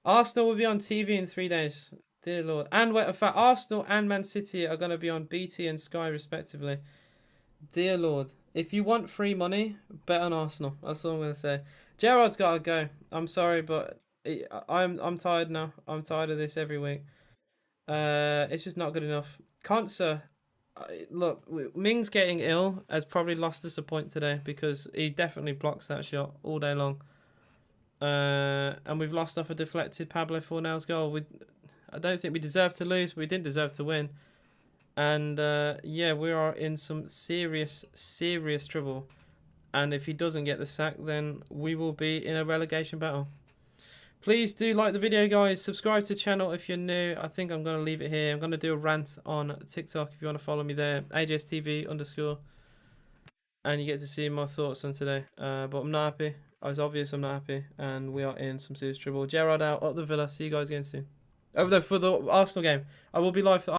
Arsenal will be on TV in 3 days. Dear Lord. And in fact, Arsenal and Man City are going to be on BT and Sky respectively. Dear Lord. If you want free money, bet on Arsenal. That's all I'm going to say. Gerrard's got to go. I'm sorry, but I'm tired now. I'm tired of this every week. It's just not good enough. Konsa, look, Ming's getting ill has probably lost us a point today because he definitely blocks that shot all day long. And we've lost off a deflected Pablo Fornal's goal. I don't think we deserve to lose, but we didn't deserve to win. And yeah, we are in some serious trouble. And if he doesn't get the sack, then we will be in a relegation battle. Please do like the video, guys. Subscribe to the channel if you're new. I think I'm going to leave it here. I'm going to do a rant on TikTok if you want to follow me there. AJSTV_. And you get to see my thoughts on today. But I'm not happy. It's obvious I'm not happy. And we are in some serious trouble. Gerrard out, up the Villa. See you guys again soon. For the Arsenal game. I will be live for